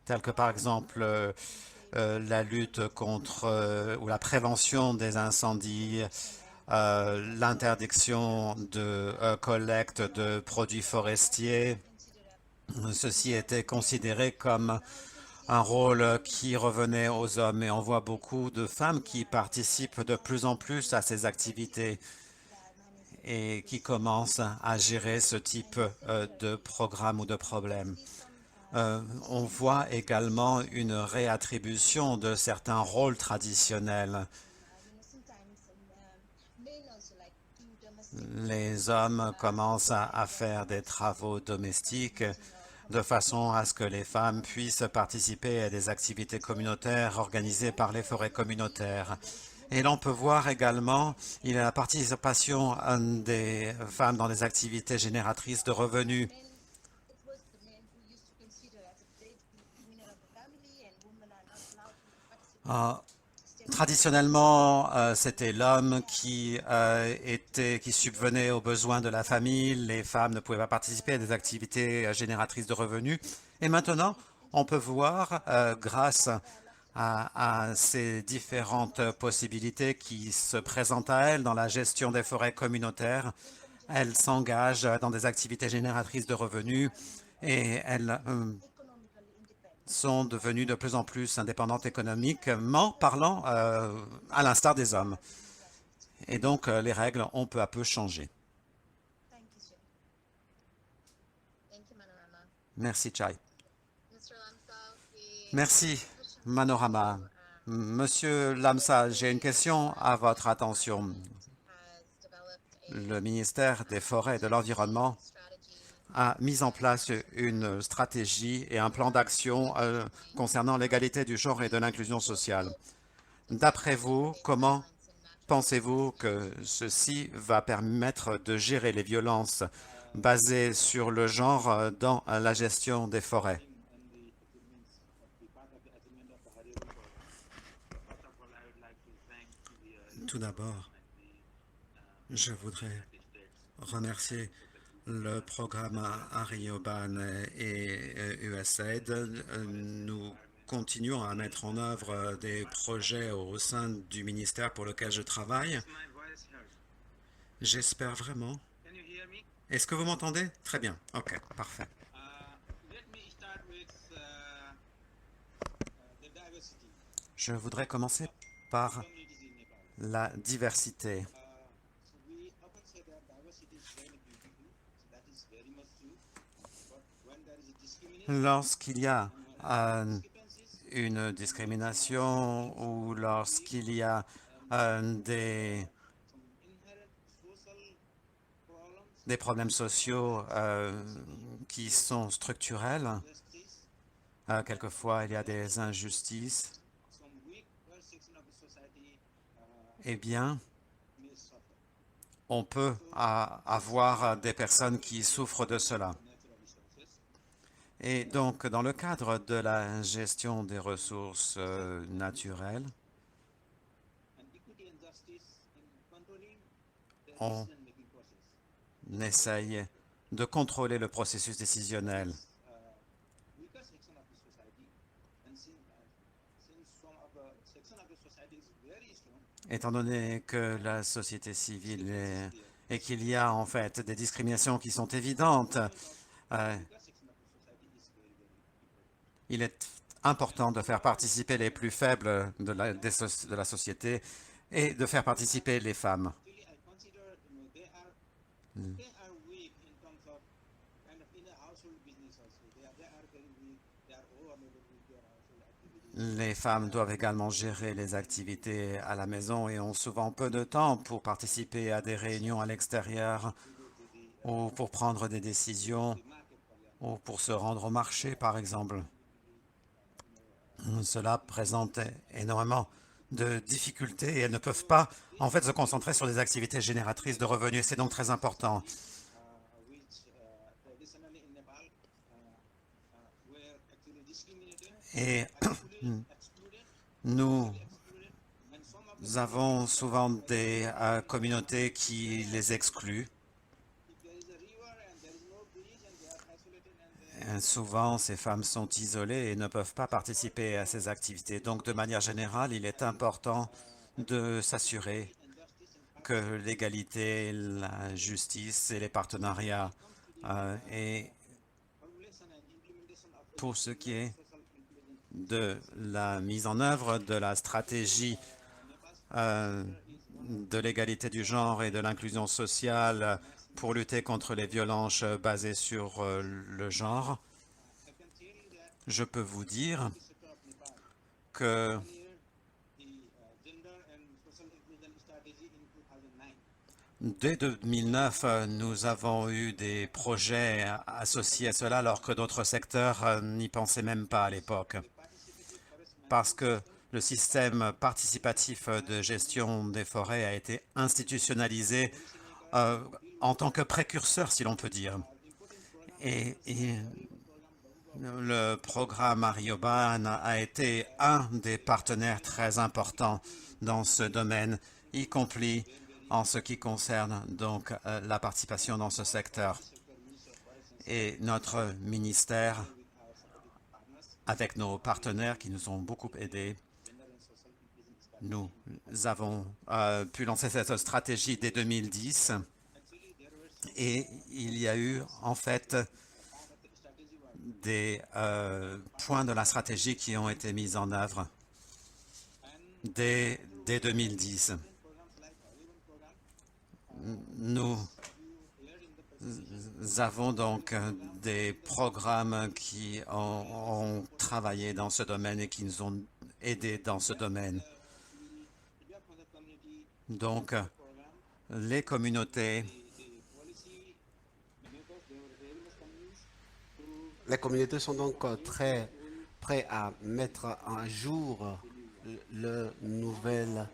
telles que par exemple la lutte contre ou la prévention des incendies, l'interdiction de collecte de produits forestiers. Ceci était considéré comme un rôle qui revenait aux hommes et on voit beaucoup de femmes qui participent de plus en plus à ces activités et qui commencent à gérer ce type de programme ou de problème. On voit également une réattribution de certains rôles traditionnels. Les hommes commencent à faire des travaux domestiques de façon à ce que les femmes puissent participer à des activités communautaires organisées par les forêts communautaires. Et l'on peut voir également, il y a la participation des femmes dans des activités génératrices de revenus. Traditionnellement, c'était l'homme qui subvenait aux besoins de la famille. Les femmes ne pouvaient pas participer à des activités génératrices de revenus. Et maintenant, on peut voir, grâce à ces différentes possibilités qui se présentent à elles dans la gestion des forêts communautaires, elles s'engagent dans des activités génératrices de revenus et elles sont devenues de plus en plus indépendantes économiquement parlant, à l'instar des hommes. Et donc, les règles ont peu à peu changé. Merci, Chai. Merci, Manorama. Monsieur Lamsa, j'ai une question à votre attention. Le ministère des Forêts et de l'Environnement a mis en place une stratégie et un plan d'action concernant l'égalité du genre et de l'inclusion sociale. D'après vous, comment pensez-vous que ceci va permettre de gérer les violences basées sur le genre dans la gestion des forêts? Tout d'abord, je voudrais remercier le programme Arioban et USAID. Nous continuons à mettre en œuvre des projets au sein du ministère pour lequel je travaille. J'espère vraiment. Est-ce que vous m'entendez? Très bien. OK, parfait. Je voudrais commencer par la diversité. Lorsqu'il y a une discrimination ou lorsqu'il y a des problèmes sociaux qui sont structurels, quelquefois il y a des injustices, eh bien, on peut avoir des personnes qui souffrent de cela. Et donc, dans le cadre de la gestion des ressources naturelles, on essaye de contrôler le processus décisionnel. Étant donné que la société civile et qu'il y a en fait des discriminations qui sont évidentes, il est important de faire participer les plus faibles de la société et de faire participer les femmes. Les femmes doivent également gérer les activités à la maison et ont souvent peu de temps pour participer à des réunions à l'extérieur ou pour prendre des décisions ou pour se rendre au marché, par exemple. Cela présente énormément de difficultés et elles ne peuvent pas, en fait, se concentrer sur des activités génératrices de revenus. C'est donc très important. Et nous avons souvent des communautés qui les excluent. Souvent, ces femmes sont isolées et ne peuvent pas participer à ces activités. Donc, de manière générale, il est important de s'assurer que l'égalité, la justice et les partenariats et pour ce qui est de la mise en œuvre de la stratégie de l'égalité du genre et de l'inclusion sociale pour lutter contre les violences basées sur le genre, je peux vous dire que dès 2009, nous avons eu des projets associés à cela alors que d'autres secteurs n'y pensaient même pas à l'époque. Parce que le système participatif de gestion des forêts a été institutionnalisé en tant que précurseur, si l'on peut dire. Et le programme Arioban a été un des partenaires très importants dans ce domaine, y compris en ce qui concerne donc la participation dans ce secteur. Et notre ministère, avec nos partenaires qui nous ont beaucoup aidés, nous avons pu lancer cette stratégie dès 2010 et il y a eu en fait des points de la stratégie qui ont été mis en œuvre dès 2010. Nous avons donc des programmes qui ont travaillé dans ce domaine et qui nous ont aidés dans ce domaine. Donc, les communautés sont donc très prêts à mettre à jour le nouvel.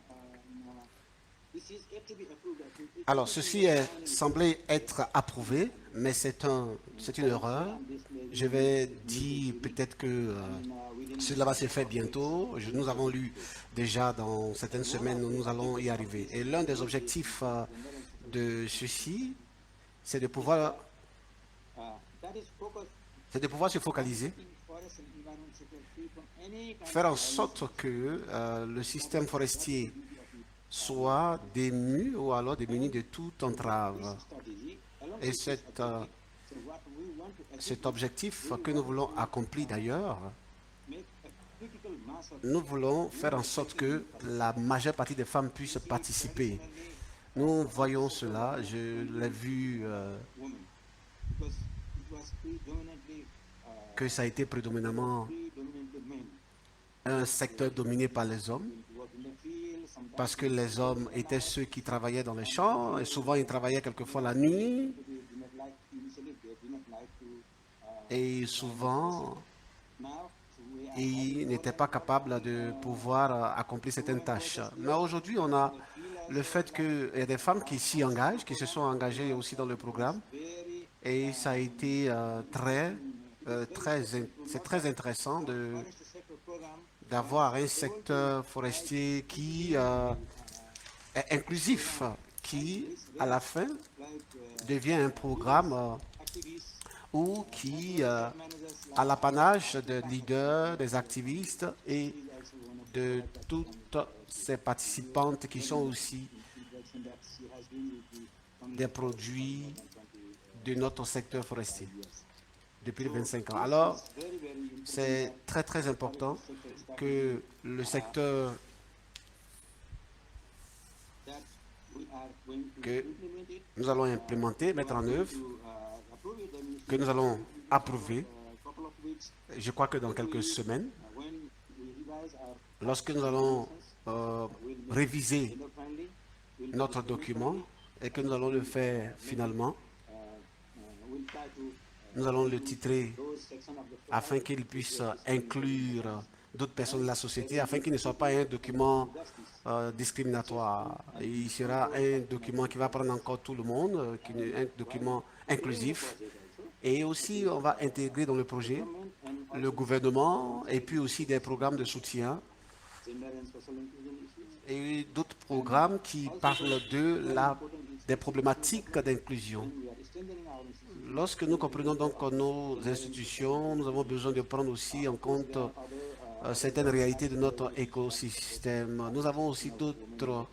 Alors, ceci semblait être approuvé, mais c'est une erreur. Je vais dire peut-être que cela va se faire bientôt. Nous avons lu déjà dans certaines semaines où nous allons y arriver. Et l'un des objectifs de ceci, c'est de pouvoir se focaliser, faire en sorte que le système forestier soit dému ou alors démuni de toute entrave. Et cet objectif que nous voulons accomplir d'ailleurs, nous voulons faire en sorte que la majeure partie des femmes puissent participer. Nous voyons cela, je l'ai vu que ça a été prédominamment un secteur dominé par les hommes, parce que les hommes étaient ceux qui travaillaient dans les champs, et souvent ils travaillaient quelquefois la nuit, et souvent ils n'étaient pas capables de pouvoir accomplir certaines tâches. Mais aujourd'hui, on a le fait qu'il y a des femmes qui s'y engagent, qui se sont engagées aussi dans le programme, et ça a été c'est très intéressant d'avoir un secteur forestier qui est inclusif, qui, à la fin, devient un programme ou qui a l'apanage de leaders, des activistes et de toutes ces participantes qui sont aussi des produits de notre secteur forestier depuis 25 ans. Alors, c'est très très important que le secteur que nous allons implémenter, mettre en œuvre, que nous allons approuver. Je crois que dans quelques semaines, lorsque nous allons réviser notre document et que nous allons le faire finalement, nous allons le titrer afin qu'il puisse inclure d'autres personnes de la société, afin qu'il ne soit pas un document discriminatoire. Il sera un document qui va prendre en compte tout le monde, un document inclusif. Et aussi, on va intégrer dans le projet le gouvernement et puis aussi des programmes de soutien et d'autres programmes qui parlent des problématiques d'inclusion. Lorsque nous comprenons donc nos institutions, nous avons besoin de prendre aussi en compte certaines réalités de notre écosystème. Nous avons aussi d'autres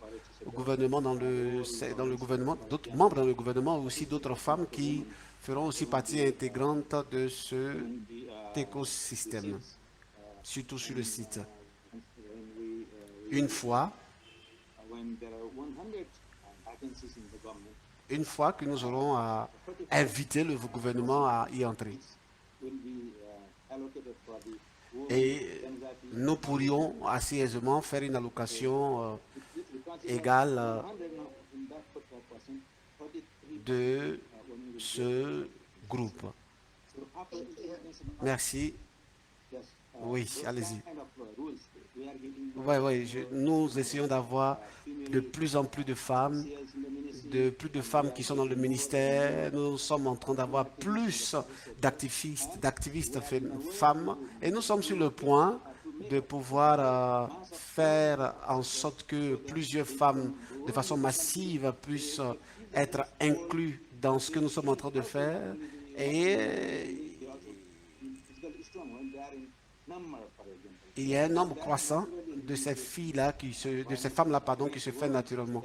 gouvernements dans le gouvernement, d'autres membres dans le gouvernement, aussi d'autres femmes qui feront aussi partie intégrante de cet écosystème, surtout sur le site. Une fois que nous aurons invité le gouvernement à y entrer. Et nous pourrions assez aisément faire une allocation égale de ce groupe. Merci. Oui, allez-y. Oui, nous essayons d'avoir de plus en plus de femmes qui sont dans le ministère. Nous sommes en train d'avoir plus d'activistes femmes et nous sommes sur le point de pouvoir faire en sorte que plusieurs femmes de façon massive puissent être incluses dans ce que nous sommes en train de faire. Et il y a un nombre croissant de ces filles-là, de ces femmes-là, pardon, qui se fait naturellement.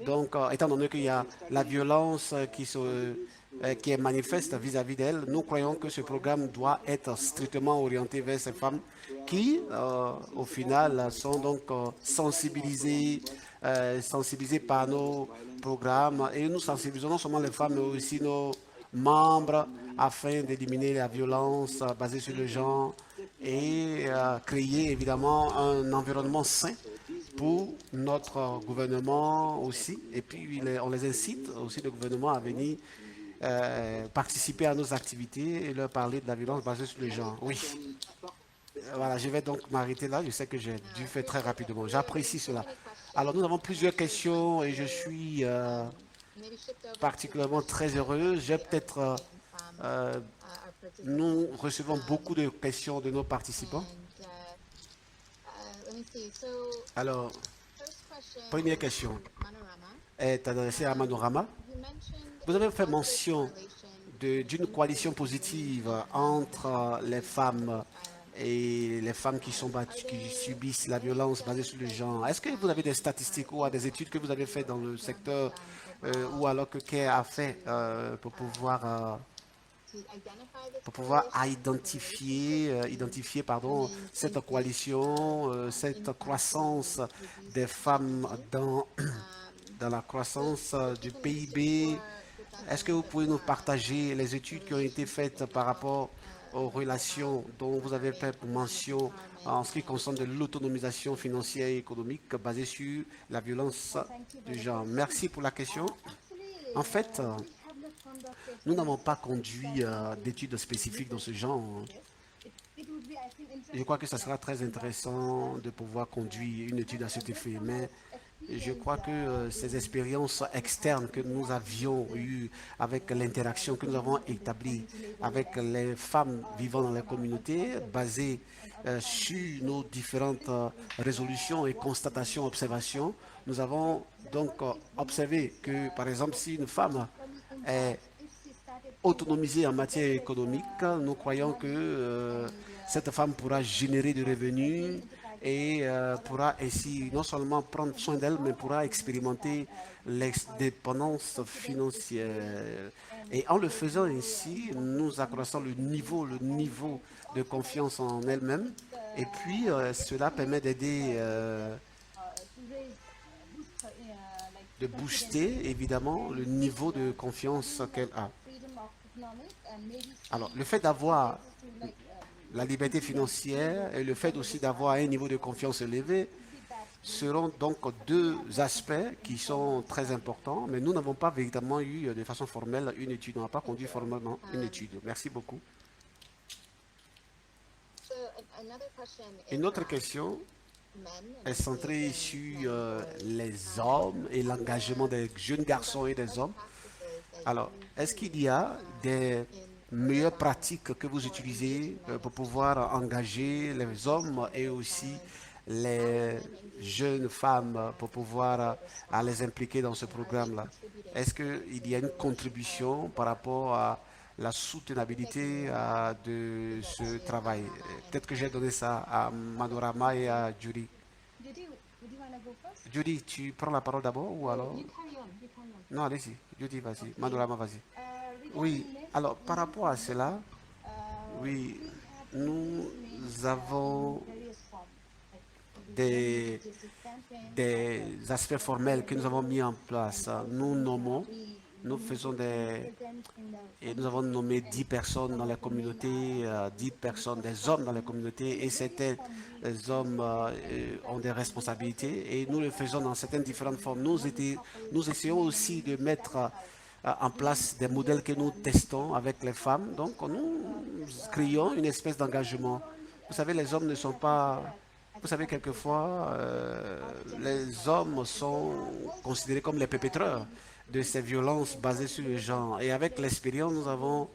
Donc, étant donné qu'il y a la violence qui est manifeste vis-à-vis d'elles, nous croyons que ce programme doit être strictement orienté vers ces femmes qui, au final, sont donc sensibilisées par nos programmes. Et nous sensibilisons non seulement les femmes, mais aussi nos membres afin d'éliminer la violence basée sur le genre et créer évidemment un environnement sain pour notre gouvernement aussi. Et puis, on les incite aussi, le gouvernement, à venir participer à nos activités et leur parler de la violence basée sur le genre. Oui. Voilà, je vais donc m'arrêter là. Je sais que j'ai dû faire très rapidement. J'apprécie cela. Alors, nous avons plusieurs questions et je suis particulièrement très heureux. J'ai peut-être... nous recevons beaucoup de questions de nos participants. Alors, première question est adressée à Manorama. Vous avez fait mention d'une coalition positive entre les femmes et les femmes qui sont battues, qui subissent la violence basée sur le genre. Est-ce que vous avez des statistiques ou des études que vous avez faites dans le secteur ou alors que CARE a fait pour pouvoir identifier cette coalition, cette croissance des femmes dans la croissance du PIB? Est-ce que vous pouvez nous partager les études qui ont été faites par rapport aux relations dont vous avez fait mention en ce qui concerne de l'autonomisation financière et économique basée sur la violence du genre? Merci pour la question. En fait, nous n'avons pas conduit d'études spécifiques dans ce genre. Je crois que ce sera très intéressant de pouvoir conduire une étude à cet effet, mais je crois que ces expériences externes que nous avions eues avec l'interaction que nous avons établie avec les femmes vivant dans les communautés, basées sur nos différentes résolutions et constatations, observations, nous avons donc observé que, par exemple, si une femme est autonomisée en matière économique, nous croyons que cette femme pourra générer des revenus et pourra ainsi non seulement prendre soin d'elle, mais pourra expérimenter l'exdépendance financière. Et en le faisant ainsi, nous accroissons le niveau de confiance en elle-même. Et puis, cela permet d'aider, de booster évidemment le niveau de confiance qu'elle a. Alors, le fait d'avoir la liberté financière et le fait aussi d'avoir un niveau de confiance élevé seront donc deux aspects qui sont très importants, mais nous n'avons pas véritablement eu de façon formelle une étude. On n'a pas conduit formellement une étude. Merci beaucoup. Une autre question est centrée sur les hommes et l'engagement des jeunes garçons et des hommes. Alors, est-ce qu'il y a des meilleures pratiques que vous utilisez pour pouvoir engager les hommes et aussi les jeunes femmes pour pouvoir à les impliquer dans ce programme-là? Est-ce qu'il y a une contribution par rapport à la soutenabilité de ce travail? Peut-être que j'ai donné ça à Manorama et à Judy. Judy, tu prends la parole d'abord ou alors? Non, allez-y. Judy, vas-y. Manorama, vas-y. Oui, alors par rapport à cela, oui, nous avons des, des aspects formels que nous avons mis en place. Nous nommons, nous faisons et nous avons nommé 10 personnes dans la communauté, 10 personnes, des hommes dans la communauté, et certains hommes ont des responsabilités, et nous le faisons dans certaines différentes formes. Nous essayons aussi de mettre en place des modèles que nous testons avec les femmes. Donc, nous créons une espèce d'engagement. Vous savez, les hommes ne sont pas... Vous savez, quelquefois, les hommes sont considérés comme les perpétreurs de ces violences basées sur le genre. Et avec l'expérience, nous avons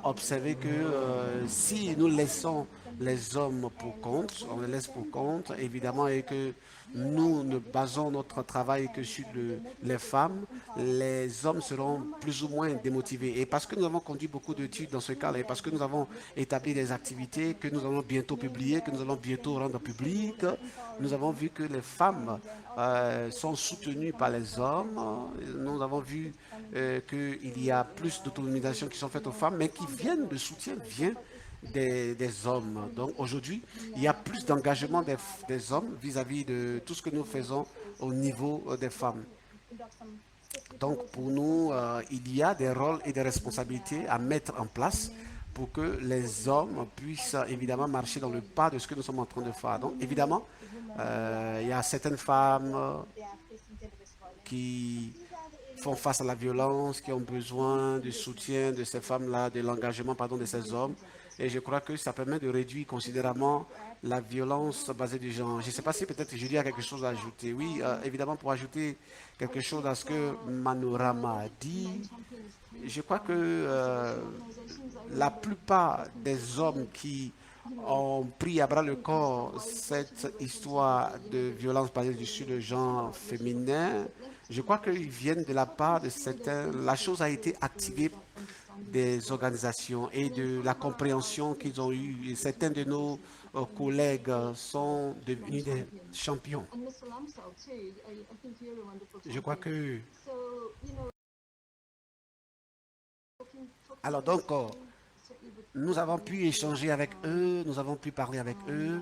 observé que si nous laissons les hommes pour compte, on les laisse pour compte, évidemment, et que nous ne basons notre travail que sur les femmes, les hommes seront plus ou moins démotivés. Et parce que nous avons conduit beaucoup d'études dans ce cas-là, et parce que nous avons établi des activités que nous allons bientôt publier, que nous allons bientôt rendre publiques, nous avons vu que les femmes sont soutenues par les hommes. Nous avons vu qu'il y a plus d'autonomisation qui sont faites aux femmes, mais qui viennent, le soutien vient des hommes. Donc aujourd'hui, il y a plus d'engagement des hommes vis-à-vis de tout ce que nous faisons au niveau des femmes. Donc pour nous, il y a des rôles et des responsabilités à mettre en place pour que les hommes puissent évidemment marcher dans le pas de ce que nous sommes en train de faire. Donc évidemment, il y a certaines femmes qui font face à la violence, qui ont besoin du soutien de ces femmes-là, de l'engagement, pardon, de ces hommes. Et je crois que ça permet de réduire considérablement la violence basée du genre. Je ne sais pas si peut-être Julie a quelque chose à ajouter. Oui, évidemment, pour ajouter quelque chose à ce que Manorama a dit, je crois que la plupart des hommes qui ont pris à bras le corps cette histoire de violence basée sur le genre féminin, je crois qu'ils viennent de la part de certains. La chose a été activée des organisations et de la compréhension qu'ils ont eue. Et certains de nos collègues sont devenus des champions. Je crois que... Alors donc, nous avons pu échanger avec eux, nous avons pu parler avec eux.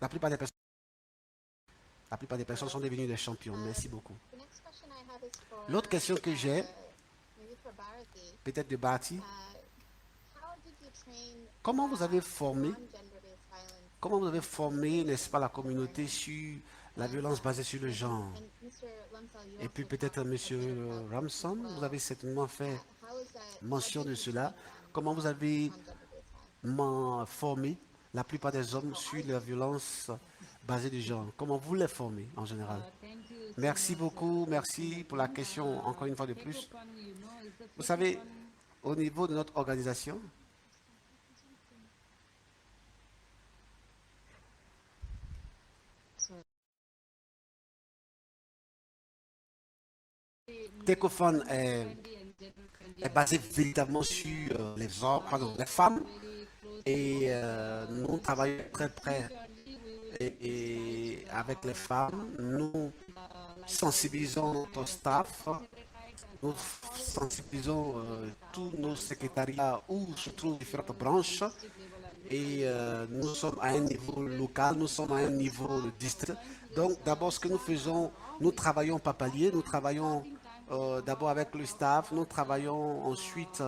La plupart des personnes sont devenues des champions. Merci beaucoup. L'autre question que j'ai, peut-être de Bharti, comment vous avez formé, n'est-ce pas, la communauté sur la violence basée sur le genre? Et puis peut-être M. Ramson, vous avez certainement fait mention de cela. Comment vous avez formé la plupart des hommes sur la violence basée du genre? Comment vous les formez en général? Merci beaucoup, merci pour la question, encore une fois de plus. Vous savez, au niveau de notre organisation, Tecophone est basé véritablement sur les hommes, pardon, les femmes, et nous travaillons très près et avec les femmes. Nous sensibilisons notre staff, nous sensibilisons tous nos secrétariats où se trouvent différentes branches et nous sommes à un niveau local, nous sommes à un niveau de district. Donc d'abord ce que nous faisons, nous travaillons par palier, nous travaillons d'abord avec le staff, nous travaillons ensuite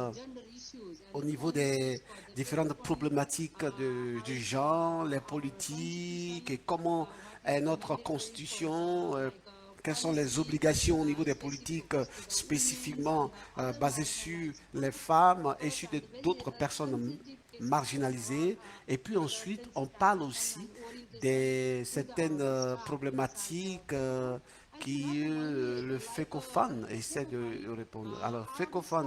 au niveau des différentes problématiques du genre, les politiques et comment est notre constitution, quelles sont les obligations au niveau des politiques spécifiquement basées sur les femmes et sur d'autres personnes marginalisées. Et puis ensuite, on parle aussi de certaines problématiques qui le FECOFAN essaie de répondre. Alors, FECOFAN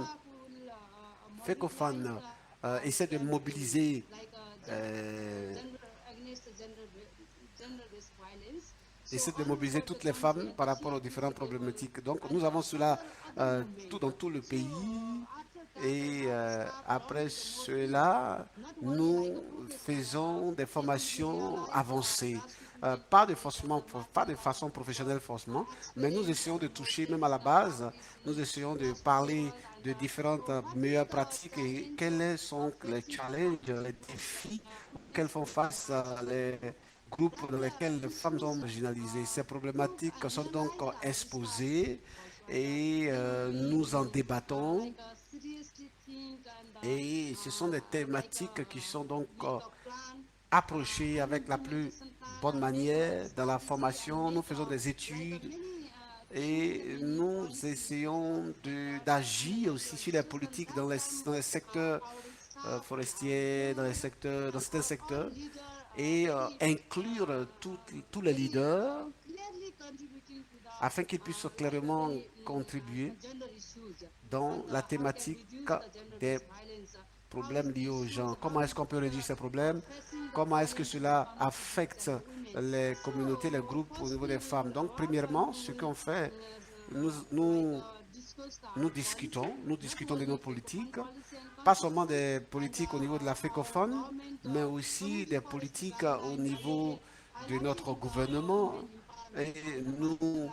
essaie de mobiliser toutes les femmes par rapport aux différentes problématiques. Donc, nous avons cela dans tout le pays. Et après cela, nous faisons des formations avancées. Pas de façon professionnelle forcément, mais nous essayons de toucher même à la base. Nous essayons de parler de différentes meilleures pratiques et quels sont les challenges, les défis auxquels font face les groupes dans lesquels les femmes sont marginalisées. Ces problématiques sont donc exposées et nous en débattons. Et ce sont des thématiques qui sont donc approchées avec la plus bonne manière dans la formation. Nous faisons des études et nous essayons d'agir aussi sur les politiques dans les secteurs forestiers, dans certains secteurs et inclure tous les leaders afin qu'ils puissent clairement contribuer dans la thématique des problèmes liés aux gens. Comment est-ce qu'on peut réduire ces problèmes? Comment est-ce que cela affecte les communautés, les groupes au niveau des femmes? Donc, premièrement, ce qu'on fait, nous discutons de nos politiques, pas seulement des politiques au niveau de la FECOFON, mais aussi des politiques au niveau de notre gouvernement. Et nous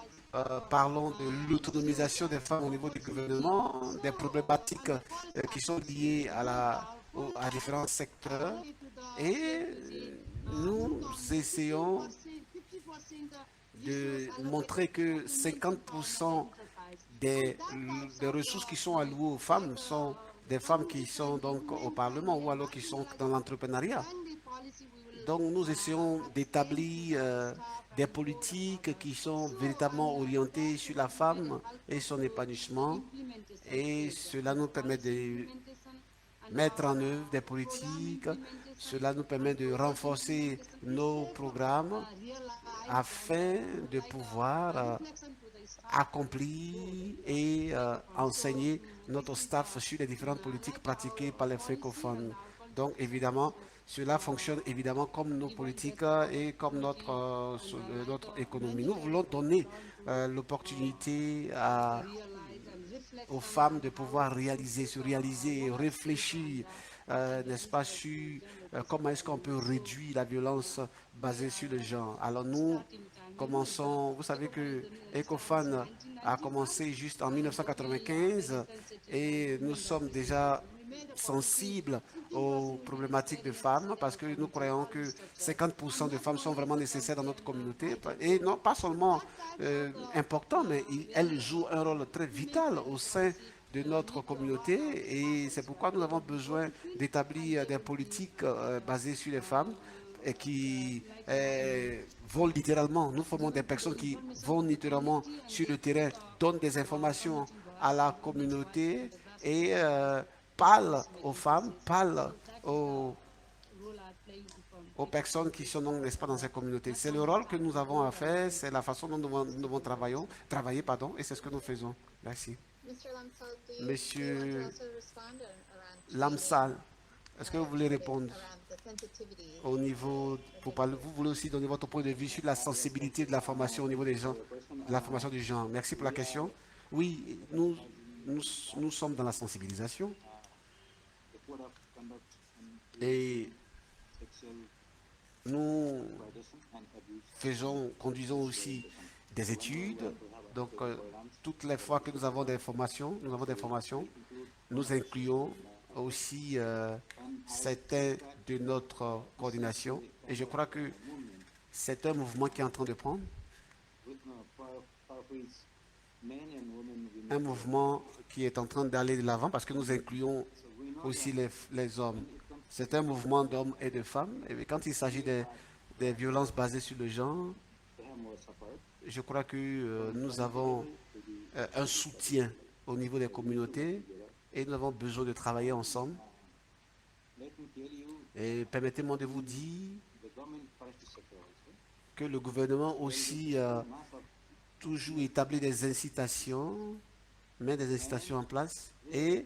parlons de l'autonomisation des femmes au niveau du gouvernement, des problématiques qui sont liées à différents secteurs. Et nous essayons de montrer que 50% des ressources qui sont allouées aux femmes sont des femmes qui sont donc au Parlement ou alors qui sont dans l'entrepreneuriat. Donc nous essayons d'établir des politiques qui sont véritablement orientées sur la femme et son épanouissement. Et cela nous permet de mettre en œuvre des politiques. Cela nous permet de renforcer nos programmes afin de pouvoir accomplir et enseigner notre staff sur les différentes politiques pratiquées par les FECOFON. Donc évidemment, cela fonctionne évidemment comme nos politiques et comme notre économie. Nous voulons donner l'opportunité aux femmes de pouvoir se réaliser et réfléchir, n'est-ce pas, sur comment est-ce qu'on peut réduire la violence basée sur le genre. Alors nous commençons, vous savez que ECOFAN a commencé juste en 1995 et nous sommes déjà sensibles aux problématiques de femmes parce que nous croyons que 50% de femmes sont vraiment nécessaires dans notre communauté et non pas seulement important, mais elles jouent un rôle très vital au sein de notre communauté et c'est pourquoi nous avons besoin d'établir des politiques basées sur les femmes et qui vont littéralement, nous formons des personnes qui vont littéralement sur le terrain, donnent des informations à la communauté et parlent aux femmes, parlent aux personnes qui sont donc, n'est-ce pas, dans ces communautés. C'est le rôle que nous avons à faire, c'est la façon dont nous devons travailler, et c'est ce que nous faisons. Merci. Monsieur Lamsal, est-ce que vous voulez répondre au niveau, vous voulez aussi donner votre point de vue sur la sensibilité de la formation au niveau des gens, de la formation du genre. Merci pour la question. Oui, nous sommes dans la sensibilisation. Et sexual nous exploitation and abuse. conduisons aussi des études. Donc, toutes les fois que nous avons des formations, nous incluons aussi certains de notre coordination. Et je crois que c'est un mouvement qui est en train de prendre, un mouvement qui est en train d'aller de l'avant parce que nous incluons aussi les hommes. C'est un mouvement d'hommes et de femmes. Et quand il s'agit des violences basées sur le genre, je crois que nous avons un soutien au niveau des communautés et nous avons besoin de travailler ensemble. Et permettez-moi de vous dire que le gouvernement aussi toujours établit des incitations, met des incitations en place et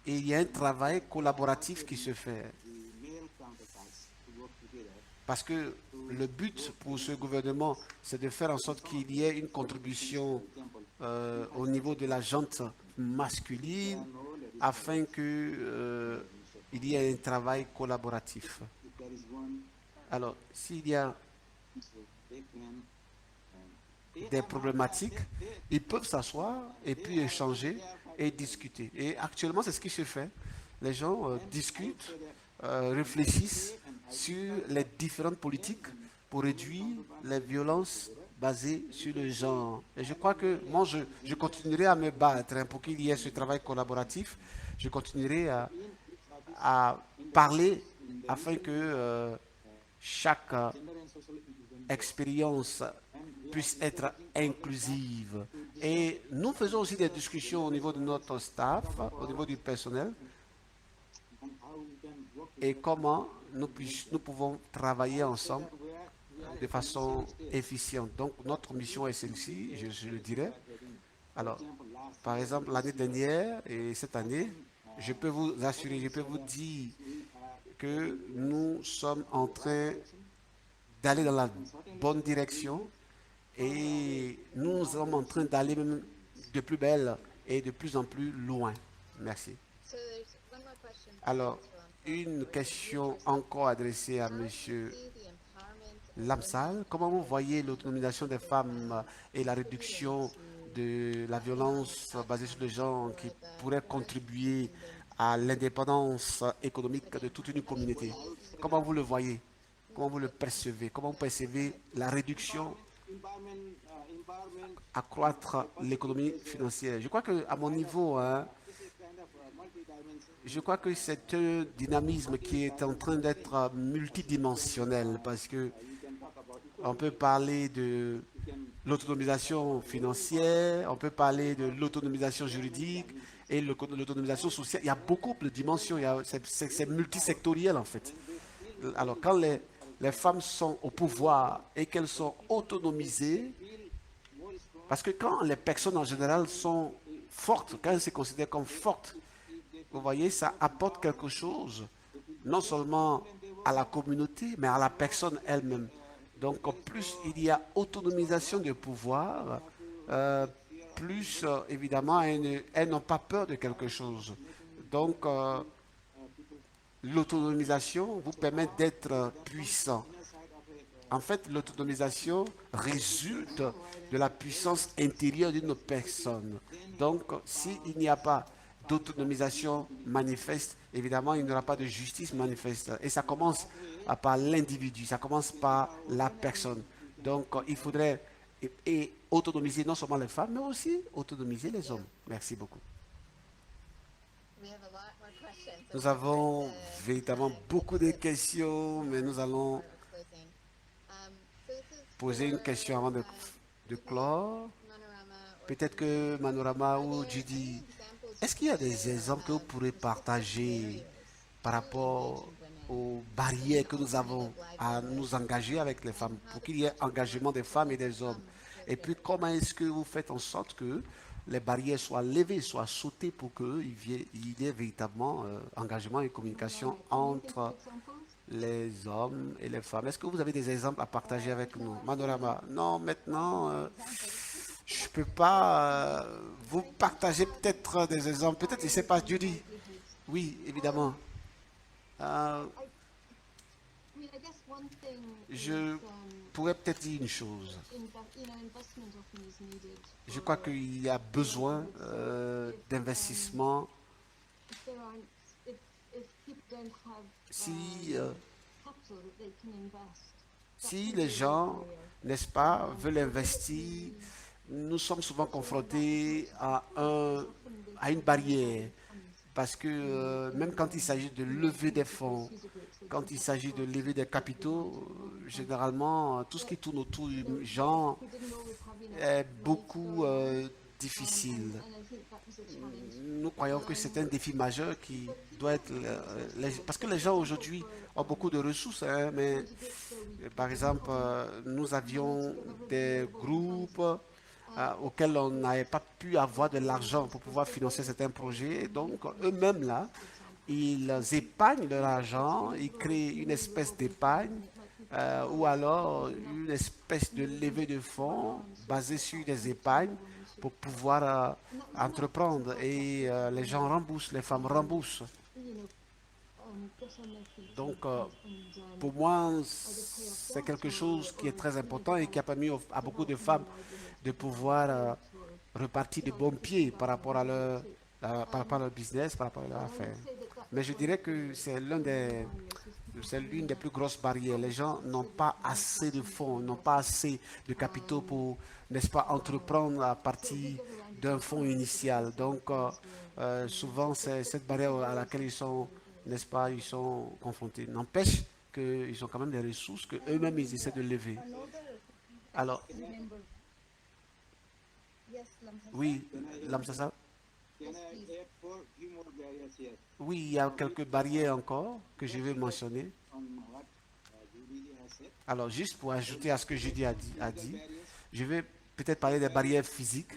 il y a un travail collaboratif qui se fait. Parce que le but pour ce gouvernement, c'est de faire en sorte qu'il y ait une contribution au niveau de la jante masculine afin qu'il y ait un travail collaboratif. Alors, s'il y a des problématiques, ils peuvent s'asseoir et puis échanger et discuter. Et actuellement, c'est ce qui se fait. Les gens discutent, réfléchissent sur les différentes politiques pour réduire les violences basées sur le genre. Et je crois que moi, je continuerai à me battre pour qu'il y ait ce travail collaboratif. Je continuerai à parler afin que chaque expérience puisse être inclusive. Et nous faisons aussi des discussions au niveau de notre staff, au niveau du personnel, et comment nous pouvons travailler ensemble de façon efficiente. Donc, notre mission est celle-ci, je le dirais. Alors, par exemple, l'année dernière et cette année, je peux vous assurer, je peux vous dire que nous sommes en train d'aller dans la bonne direction et nous sommes en train d'aller même de plus belle et de plus en plus loin. Merci. Alors, une question encore adressée à M. Lamsal. Comment vous voyez l'autonomisation des femmes et la réduction de la violence basée sur le genre qui pourrait contribuer à l'indépendance économique de toute une communauté? Comment vous le voyez? Comment vous le percevez? Comment vous percevez la réduction, accroître l'économie financière? Je crois qu'à mon niveau, je crois que c'est un dynamisme qui est en train d'être multidimensionnel parce que on peut parler de l'autonomisation financière, on peut parler de l'autonomisation juridique et l'autonomisation sociale. Il y a beaucoup de dimensions, c'est multisectoriel en fait. Alors quand les femmes sont au pouvoir et qu'elles sont autonomisées, parce que quand les personnes en général sont fortes, quand elles se considèrent comme fortes, vous voyez, ça apporte quelque chose, non seulement à la communauté, mais à la personne elle-même. Donc, plus il y a autonomisation de pouvoir, plus, évidemment, elles n'ont pas peur de quelque chose. Donc, l'autonomisation vous permet d'être puissant. En fait, l'autonomisation résulte de la puissance intérieure d'une personne. Donc, s'il n'y a pas d'autonomisation manifeste, évidemment, il n'y aura pas de justice manifeste. Et ça commence par l'individu, ça commence par la personne. Donc, il faudrait autonomiser non seulement les femmes, mais aussi autonomiser les hommes. Merci beaucoup. Nous avons véritablement beaucoup de questions, mais nous allons poser une question avant de clore. Peut-être que Manorama ou Judy, est-ce qu'il y a des exemples que vous pourrez partager par rapport aux barrières que nous avons à nous engager avec les femmes, pour qu'il y ait engagement des femmes et des hommes? Et puis, comment est-ce que vous faites en sorte que les barrières soient levées, soient sautées pour qu'il y ait véritablement engagement et communication entre les hommes et les femmes? Est-ce que vous avez des exemples à partager avec nous? Manorama, non, maintenant, je ne peux pas vous partager peut-être des exemples. Peut-être, je ne sais pas, Judy. Oui, évidemment. Je pourrais peut-être dire une chose. Je crois qu'il y a besoin d'investissement si, si les gens, n'est-ce pas, veulent investir. Nous sommes souvent confrontés à une barrière parce que même quand il s'agit de lever des fonds, quand il s'agit de lever des capitaux, généralement, tout ce qui tourne autour du genre est beaucoup difficile. Nous croyons que c'est un défi majeur qui doit être... parce que les gens aujourd'hui ont beaucoup de ressources, hein, mais par exemple, nous avions des groupes auxquels on n'avait pas pu avoir de l'argent pour pouvoir financer certains projets. Donc, eux-mêmes, là, ils épargnent leur argent, ils créent une espèce d'épargne ou alors une espèce de levée de fonds basée sur des épargnes pour pouvoir entreprendre. Et les gens remboursent, les femmes remboursent. Donc, pour moi, c'est quelque chose qui est très important et qui a permis à beaucoup de femmes de pouvoir repartir de bons pieds par rapport à leur business, par rapport à leur affaire. Mais je dirais que c'est l'une des plus grosses barrières. Les gens n'ont pas assez de fonds, n'ont pas assez de capitaux pour, n'est-ce pas, entreprendre à partir d'un fonds initial. Donc, souvent, c'est cette barrière à laquelle ils sont, n'est-ce pas, ils sont confrontés. N'empêche qu'ils ont quand même des ressources qu'eux-mêmes, ils essaient de lever. Alors, oui, Lamsasa. Oui, il y a quelques barrières encore que je vais mentionner. Alors, juste pour ajouter à ce que Judy a dit, je vais peut-être parler des barrières physiques,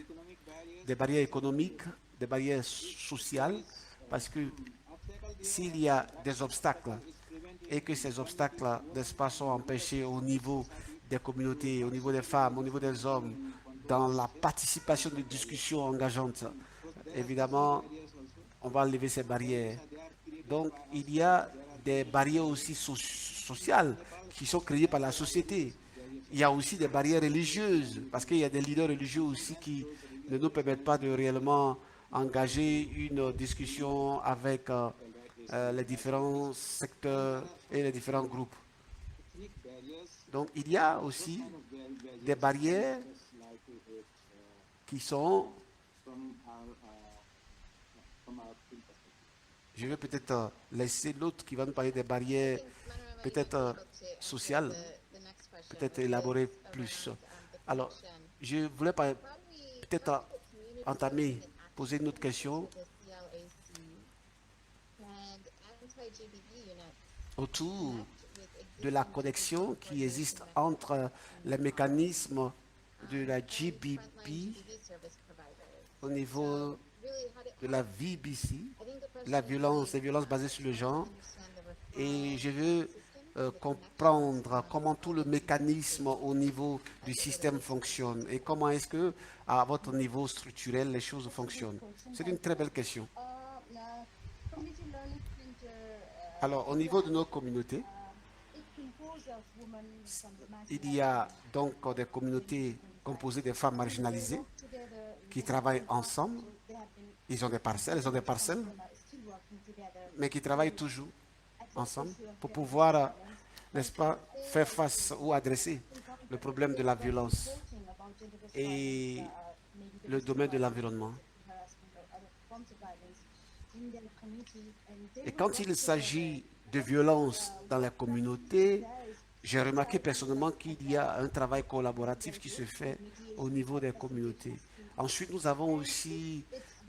des barrières économiques, des barrières sociales, parce que s'il y a des obstacles et que ces obstacles, n'est-ce pas, sont empêchés au niveau des communautés, au niveau des femmes, au niveau des hommes, dans la participation de discussions engageantes, évidemment, on va lever ces barrières. Donc, il y a des barrières aussi sociales qui sont créées par la société. Il y a aussi des barrières religieuses, parce qu'il y a des leaders religieux aussi qui ne nous permettent pas de réellement engager une discussion avec les différents secteurs et les différents groupes. Donc, il y a aussi des barrières qui sont... Je vais peut-être laisser l'autre qui va nous parler des barrières peut-être sociales, peut-être élaborer plus. Alors, je voulais peut-être entamer, poser une autre question autour de la connexion qui existe entre les mécanismes de la GBP au niveau de la VBC, les violences basées sur le genre. Et je veux comprendre comment tout le mécanisme au niveau du système fonctionne et comment est-ce que, à votre niveau structurel, les choses fonctionnent. C'est une très belle question. Alors, au niveau de nos communautés, il y a donc des communautés composées de femmes marginalisées qui travaillent ensemble. Ils ont des parcelles, mais qui travaillent toujours ensemble pour pouvoir, n'est-ce pas, faire face ou adresser le problème de la violence et le domaine de l'environnement. Et quand il s'agit de violence dans la communauté, j'ai remarqué personnellement qu'il y a un travail collaboratif qui se fait au niveau des communautés. Ensuite, nous avons aussi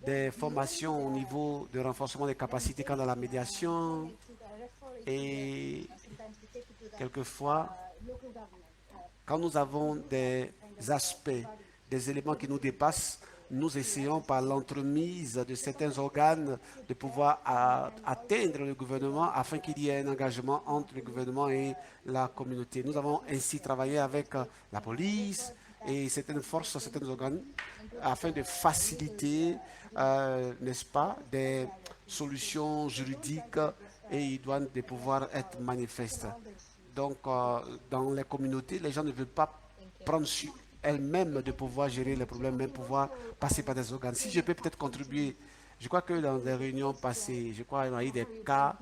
des formations au niveau de renforcement des capacités quant à la médiation et quelquefois, quand nous avons des aspects, des éléments qui nous dépassent, nous essayons par l'entremise de certains organes de pouvoir atteindre le gouvernement afin qu'il y ait un engagement entre le gouvernement et la communauté. Nous avons ainsi travaillé avec la police, et certaines forces, certains organes, afin de faciliter, n'est-ce pas, des solutions juridiques et ils doivent de pouvoir être manifestes. Donc, dans les communautés, les gens ne veulent pas prendre sur elles-mêmes de pouvoir gérer les problèmes, mais pouvoir passer par des organes. Si je peux peut-être contribuer, je crois que dans des réunions passées, je crois qu'il y a eu des cas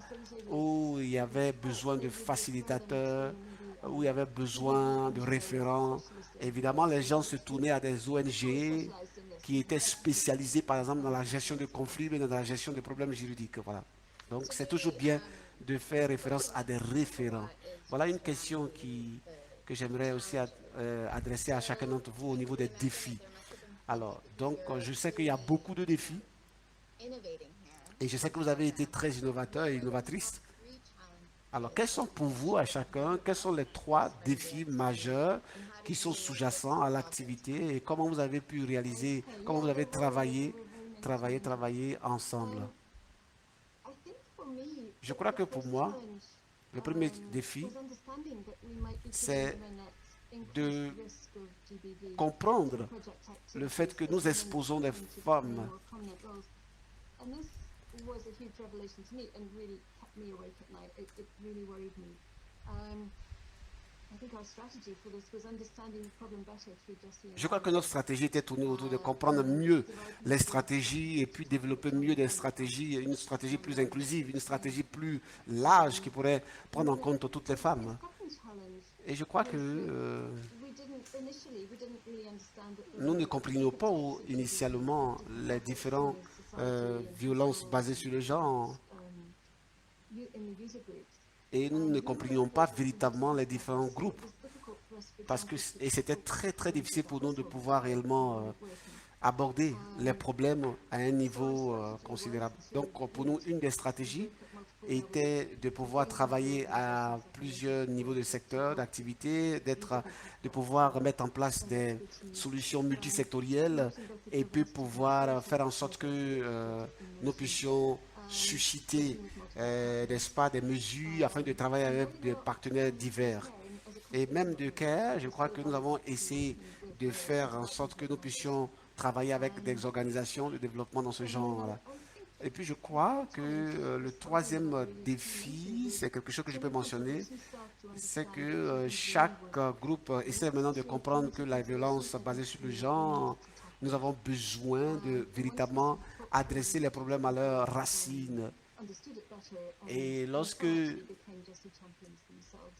où il y avait besoin de facilitateurs, où il y avait besoin de référents. Évidemment, les gens se tournaient à des ONG qui étaient spécialisées, par exemple, dans la gestion de conflits, mais dans la gestion de problèmes juridiques. Voilà. Donc, c'est toujours bien de faire référence à des référents. Voilà une question que j'aimerais aussi adresser à chacun d'entre vous au niveau des défis. Alors, donc, je sais qu'il y a beaucoup de défis et je sais que vous avez été très innovateurs et innovatrices. Alors, quels sont pour vous, à chacun, quels sont les 3 défis majeurs qui sont sous-jacents à l'activité et comment vous avez pu réaliser, comment vous avez travaillé ensemble? Je crois que pour moi, le premier défi, c'est de comprendre le fait que nous exposons des femmes. Je crois que notre stratégie était tournée autour de comprendre mieux les stratégies et puis développer mieux des stratégies, une stratégie plus inclusive, une stratégie plus large qui pourrait prendre en compte toutes les femmes. Et je crois que nous ne comprenions pas initialement les différentes violences basées sur le genre. Et nous ne comprenions pas véritablement les différents groupes. Et c'était très très difficile pour nous de pouvoir réellement aborder les problèmes à un niveau considérable. Donc pour nous, une des stratégies était de pouvoir travailler à plusieurs niveaux de secteurs d'activité, de pouvoir mettre en place des solutions multisectorielles et puis pouvoir faire en sorte que nous puissions susciter, n'est-ce pas, des mesures afin de travailler avec des partenaires divers. Et même de CARE, je crois que nous avons essayé de faire en sorte que nous puissions travailler avec des organisations de développement dans ce genre-là. Et puis je crois que le troisième défi, c'est quelque chose que je peux mentionner, c'est que chaque groupe essaie maintenant de comprendre que la violence basée sur le genre, nous avons besoin de véritablement adresser les problèmes à leurs racines. Et lorsque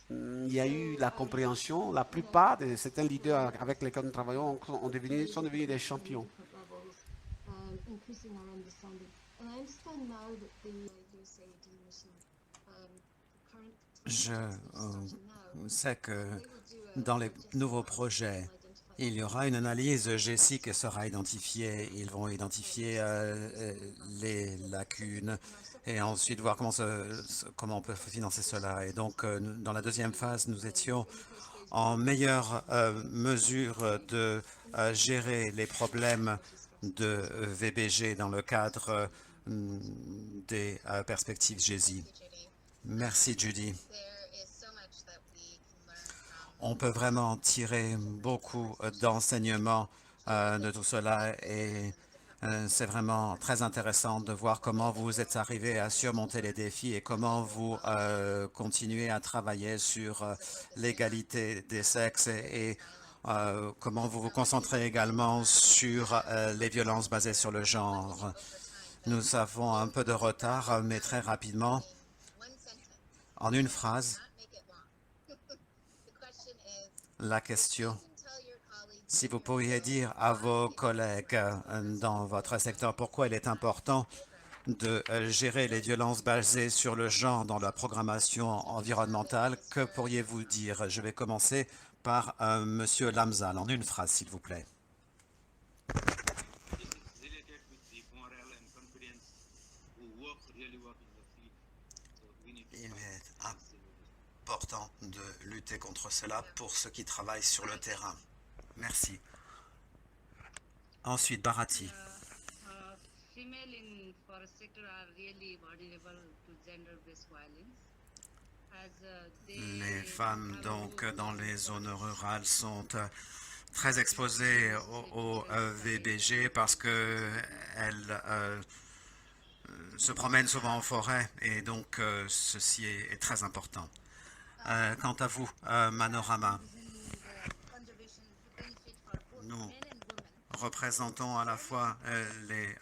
il y a eu la compréhension, la plupart de certains leaders avec lesquels nous travaillons sont devenus des champions. Je sais que dans les nouveaux projets, il y aura une analyse G6 qui sera identifiée. Ils vont identifier les lacunes et ensuite voir comment on peut financer cela. Et donc, dans la deuxième phase, nous étions en meilleure mesure de gérer les problèmes de VBG dans le cadre des perspectives G6. Merci, Judy. On peut vraiment tirer beaucoup d'enseignements de tout cela et c'est vraiment très intéressant de voir comment vous êtes arrivé à surmonter les défis et comment vous continuez à travailler sur l'égalité des sexes et comment vous vous concentrez également sur les violences basées sur le genre. Nous avons un peu de retard, mais très rapidement, en une phrase, la question, si vous pourriez dire à vos collègues dans votre secteur pourquoi il est important de gérer les violences basées sur le genre dans la programmation environnementale, que pourriez-vous dire? Je vais commencer par Monsieur Lamzal, en une phrase, s'il vous plaît. Il est important de lutter contre cela pour ceux qui travaillent sur le terrain. Merci. Ensuite, Bharati. Les femmes, donc, dans les zones rurales sont très exposée au VBG parce qu'elle se promène souvent en forêt et donc ceci est très important. Quant à vous, Manorama, nous représentons à la fois les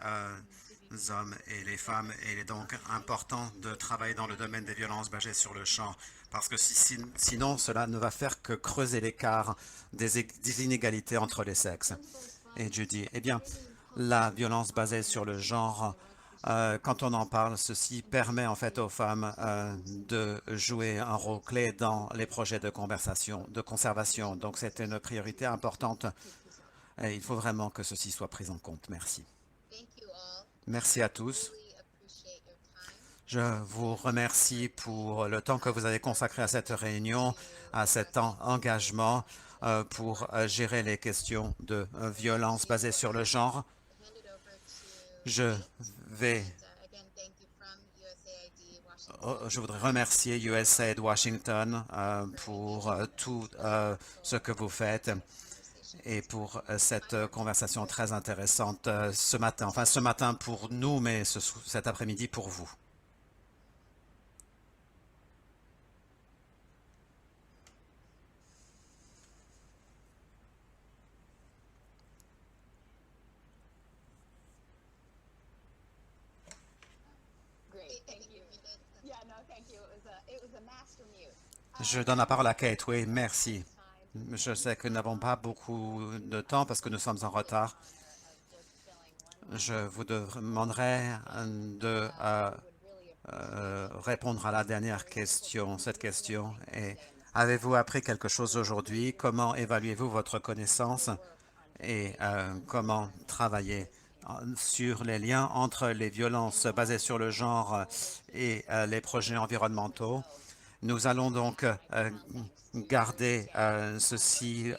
hommes et les femmes et il est donc important de travailler dans le domaine des violences basées sur le genre parce que sinon cela ne va faire que creuser l'écart des inégalités entre les sexes. Et Judy, eh bien, la violence basée sur le genre, quand on en parle, ceci permet en fait aux femmes de jouer un rôle clé dans les projets de conservation. Donc c'est une priorité importante et il faut vraiment que ceci soit pris en compte. Merci. Merci à tous. Je vous remercie pour le temps que vous avez consacré à cette réunion, à cet engagement pour gérer les questions de violence basée sur le genre. Je voudrais remercier USAID Washington pour tout ce que vous faites et pour cette conversation très intéressante ce matin. Enfin, ce matin pour nous, mais cet après-midi pour vous. Je donne la parole à Kate. Oui, merci. Je sais que nous n'avons pas beaucoup de temps parce que nous sommes en retard. Je vous demanderai de répondre à la dernière question. Cette question est: avez-vous appris quelque chose aujourd'hui? Comment évaluez-vous votre connaissance et comment travailler sur les liens entre les violences basées sur le genre et les projets environnementaux? Nous allons donc garder ceci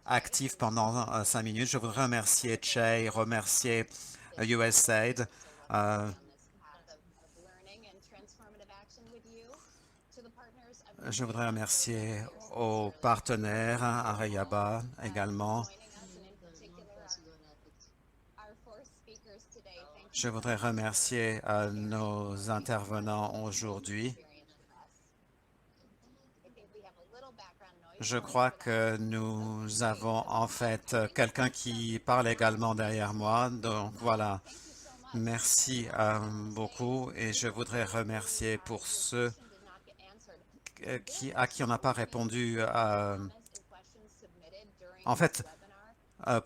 actif pendant 5 minutes. Je voudrais remercier Che, remercier USAID. Je voudrais remercier aux partenaires, Arayaba également. Je voudrais remercier nos intervenants aujourd'hui. Je crois que nous avons en fait quelqu'un qui parle également derrière moi. Donc voilà, merci beaucoup et je voudrais remercier pour ceux à qui on n'a pas répondu. En fait,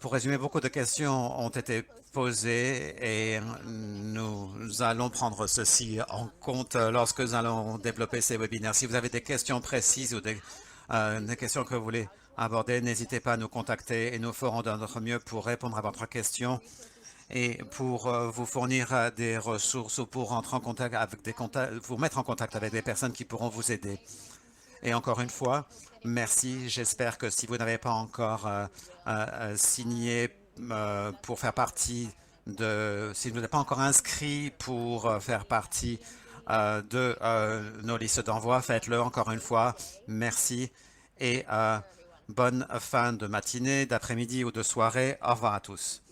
pour résumer, beaucoup de questions ont été posées et nous allons prendre ceci en compte lorsque nous allons développer ces webinaires. Si vous avez des questions précises ou des questions que vous voulez aborder, n'hésitez pas à nous contacter et nous ferons de notre mieux pour répondre à votre question et pour vous fournir des ressources ou pour entrer en contact avec vous mettre en contact avec des personnes qui pourront vous aider. Et encore une fois, merci. J'espère que si vous n'avez pas encore signé pour faire partie si vous n'êtes pas encore inscrit pour faire partie de nos listes d'envoi, faites-le encore une fois. Merci et bonne fin de matinée, d'après-midi ou de soirée. Au revoir à tous.